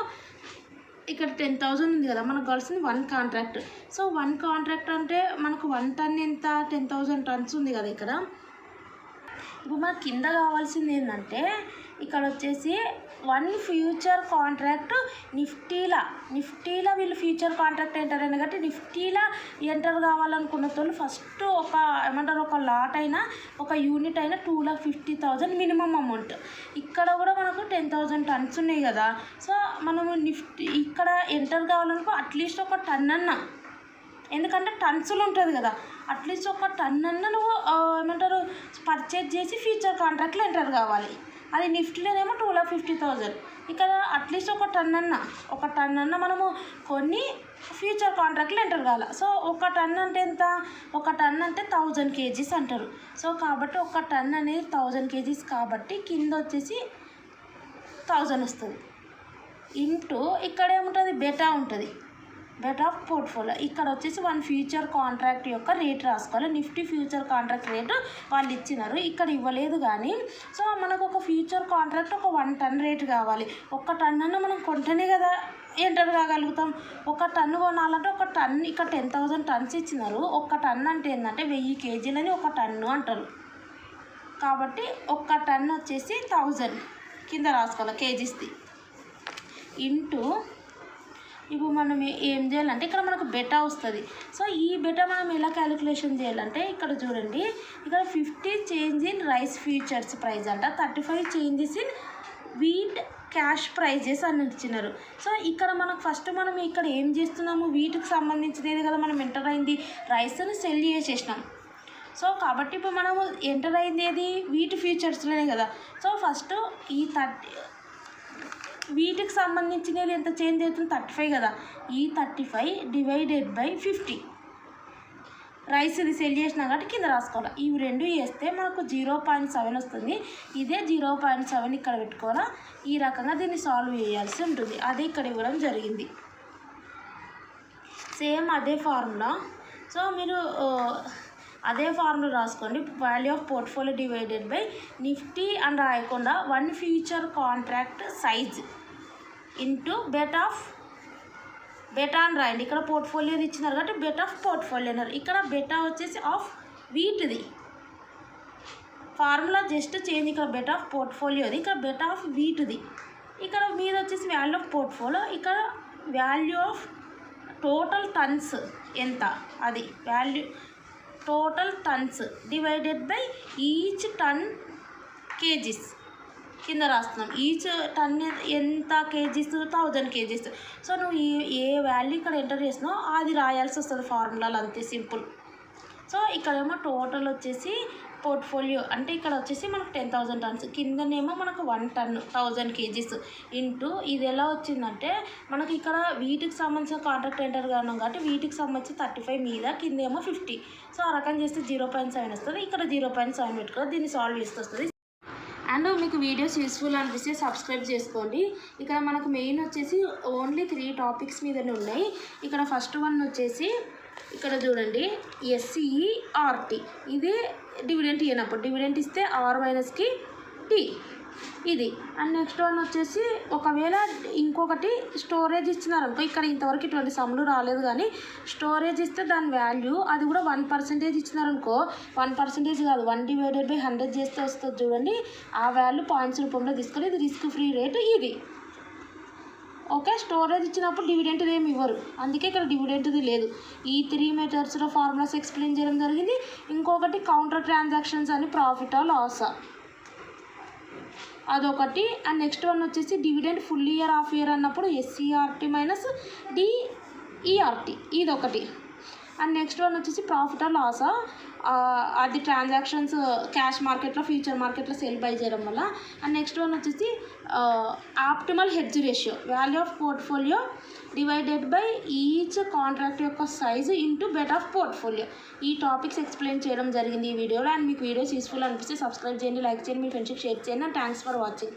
ఇక్కడ 10,000 ఉంది కదా, మనకు కావాల్సింది 1 కాంట్రాక్ట్. సో 1 కాంట్రాక్ట్ అంటే మనకు 1 ton ఎంత 10,000 tons ఉంది కదా ఇక్కడ. ఇప్పుడు మనకు కింద కావాల్సింది ఏంటంటే ఇక్కడ వచ్చేసి 1 ఫ్యూచర్ కాంట్రాక్ట్ నిఫ్టీలో వీళ్ళు ఫ్యూచర్ కాంట్రాక్ట్ ఎంటర్ అయినా కాబట్టి నిఫ్టీలో ఎంటర్ కావాలనుకున్న వాళ్ళు ఫస్ట్ ఒక లాట్ అయినా ఒక యూనిట్ అయినా 2,50,000 మినిమం అమౌంట్. ఇక్కడ కూడా మనకు 10,000 tons ఉన్నాయి కదా. సో మనము నిఫ్టీ ఇక్కడ ఎంటర్ కావాలనుకో అట్లీస్ట్ ఒక టన్ అన్న, ఎందుకంటే టన్సులు ఉంటుంది కదా, అట్లీస్ట్ ఒక టన్ అన్న నువ్వు పర్చేజ్ చేసి ఫ్యూచర్ కాంట్రాక్ట్లో ఎంటర్ కావాలి. అది నిఫ్టీలోనేమో 2,50,000. ఇక్కడ అట్లీస్ట్ ఒక టన్ అన్న మనము కొన్ని ఫ్యూచర్ కాంట్రాక్ట్లు ఎంటర్ కావాలి. సో ఒక టన్ అంటే ఎంత? ఒక టన్ అంటే 1000 kgs అంటారు. సో కాబట్టి ఒక టన్ అనేది 1000 kgs కాబట్టి కింద వచ్చేసి 1000 వస్తుంది. ఇంటూ ఇక్కడ ఏముంటుంది? బెటా ఉంటుంది, బెటా ఆఫ్ పోర్ట్ఫోలియో. ఇక్కడ వచ్చేసి 1 ఫ్యూచర్ కాంట్రాక్ట్ యొక్క రేట్ రాసుకోవాలి. నిఫ్టీ ఫ్యూచర్ కాంట్రాక్ట్ రేటు వాళ్ళు ఇచ్చినారు, ఇక్కడ ఇవ్వలేదు. కానీ సో మనకు ఒక ఫ్యూచర్ కాంట్రాక్ట్ ఒక 1 టన్ రేట్ కావాలి. ఒక టన్ అన్న మనం కొంటేనే కదా ఎంటర్ కాగలుగుతాం. ఒక టన్ను కొనాలంటే ఒక టన్ ఇక్కడ 10,000 టన్స్ ఇచ్చినారు. ఒక టన్ అంటే ఏంటంటే 1000 kgలని ఒక టన్ను అంటారు. కాబట్టి ఒక టన్ వచ్చేసి 1000 కింద రాసుకోవాలి కేజీస్ది. ఇంటూ ఇప్పుడు మనం ఏం చేయాలంటే ఇక్కడ మనకు బెటా వస్తుంది. సో ఈ బెటా మనం ఎలా క్యాలిక్యులేషన్ చేయాలంటే ఇక్కడ చూడండి, ఇక్కడ 50 change in rice futures price అంట, 35 changes in wheat cash prices అని ఇచ్చినారు. సో ఇక్కడ మనకు ఫస్ట్ మనం ఇక్కడ ఏం చేస్తున్నాము? వీటికి సంబంధించినది కదా మనం ఎంటర్ అయింది, రైస్ని సెల్ చేసేసినాం. సో కాబట్టి ఇప్పుడు మనము ఎంటర్ అయింది ఏది? వీటి ఫ్యూచర్స్లోనే కదా. సో ఫస్ట్ ఈ వీటికి సంబంధించినది ఎంత చేంజ్ అవుతుంది? 35 కదా. ఈ 35 డివైడెడ్ బై 50 రైస్ ఇది సెల్ చేసినా కాబట్టి కింద రాసుకోవాలి. ఇవి రెండు వేస్తే మనకు 0.7 వస్తుంది. ఇదే 0.7 ఇక్కడ పెట్టుకోవాలా. ఈ రకంగా దీన్ని సాల్వ్ చేయాల్సి ఉంటుంది. అదే ఇక్కడ ఇవ్వడం జరిగింది, సేమ్ అదే ఫార్ములా. సో మీరు అదే ఫార్ములా రాసుకోండి. Value of portfolio divided by Nifty అని రాయకుండా 1 future contract size into beta అని రాయండి. ఇక్కడ పోర్ట్ఫోలియోది ఇచ్చినారు కాబట్టి బెటా ఆఫ్ పోర్ట్ఫోలియో అన్నారు. ఇక్కడ బెటా వచ్చేసి ఆఫ్ వీటిది ఫార్ములా జస్ట్ చేంజ్. ఇక్కడ బెటా ఆఫ్ పోర్ట్ఫోలియోది, ఇక్కడ బెటా ఆఫ్ వీటిది. ఇక్కడ మీద వచ్చేసి వాల్యూ ఆఫ్ పోర్ట్ఫోలియో, ఇక్కడ వాల్యూ ఆఫ్ టోటల్ టన్స్ ఎంత, అది value total tons divided by each ton kgs కింద రాస్తున్నాం. ఈచ్ టన్ ఎంత కేజీస్? 1000 kgs. సో నువ్వు ఏ వాల్యూ ఇక్కడ ఎంటర్ చేసినావు అది రాయాల్సి వస్తుంది ఫార్ములాలో, అంతే సింపుల్. సో ఇక్కడేమో టోటల్ వచ్చేసి పోర్ట్ఫోలియో అంటే ఇక్కడ వచ్చేసి మనకు 10,000 టన్స్, కిందనేమో మనకు 1 టన్ 1000 kgs ఇంటూ ఇది ఎలా వచ్చిందంటే మనకి ఇక్కడ వీటికి సంబంధించిన కాంట్రాక్ట్ ఎంటర్ కారణం కాబట్టి వీటికి సంబంధించి 35 మీద కిందేమో 50. సో ఆ రకం చేస్తే 0.7 వస్తుంది. ఇక్కడ 0.7 పెట్టుకోవాలి. దీన్ని సాల్వ్ చేస్తూ వస్తుంది. అండ్ మీకు వీడియోస్ యూస్ఫుల్ అనిపిస్తే సబ్స్క్రైబ్ చేసుకోండి. ఇక్కడ మనకు మెయిన్ వచ్చేసి ఓన్లీ 3 టాపిక్స్ మీదనే ఉన్నాయి. ఇక్కడ ఫస్ట్ వన్ వచ్చేసి ఇక్కడ చూడండి, SCERT. ఇది డివిడెంట్ ఇవ్వనప్పుడు, డివిడెంట్ ఇస్తే R-T ఇది. అండ్ నెక్స్ట్ వన్ వచ్చేసి ఒకవేళ ఇంకొకటి స్టోరేజ్ ఇచ్చినారనుకో, ఇక్కడ ఇంతవరకు ఇటువంటి సమ్లు రాలేదు కానీ స్టోరేజ్ ఇస్తే దాని వాల్యూ అది కూడా 1% ఇచ్చినారనుకో, 1% కాదు 1 డివైడెడ్ బై 100 చేస్తే వస్తుంది చూడండి. ఆ వాల్యూ పాయింట్స్ రూపంలో తీసుకొని ఇది రిస్క్ ఫ్రీ రేటు ఇది. ఓకే, స్టోరేజ్ ఇచ్చినప్పుడు డివిడెంట్ది ఏమి ఇవ్వరు, అందుకే ఇక్కడ డివిడెంట్ది లేదు. ఈ 3 మెథడ్స్లో ఫార్ములాస్ ఎక్స్ప్లెయిన్ చేయడం జరిగింది. ఇంకొకటి కౌంటర్ ట్రాన్సాక్షన్స్ అని ప్రాఫిట్ ఆ లాస్ అదొకటి. అండ్ నెక్స్ట్ వన్ వచ్చేసి dividend full year half year అన్నప్పుడు SCERT మైనస్ DERT ఇదొకటి. అండ్ నెక్స్ట్ వన్ వచ్చేసి ప్రాఫిట్ ఆర్ లాస్, అది ట్రాన్సాక్షన్స్ క్యాష్ మార్కెట్లో ఫ్యూచర్ మార్కెట్లో సేల్ బై చేయడం వల్ల. అండ్ నెక్స్ట్ వన్ వచ్చేసి optimal hedge ratio, value of portfolio divided by each contract యొక్క size into beta of portfolio. ఈ టాపిక్స్ ఎక్స్ప్లెయిన్ చేయడం జరిగింది ఈ వీడియోలో. అండ్ మీకు వీడియోస్ యూస్ఫుల్ అనిపిస్తే సబ్స్క్రైబ్ చేయండి, లైక్ చేయండి, మీ ఫ్రెండ్స్కి షేర్ చేయండి. And thanks for watching.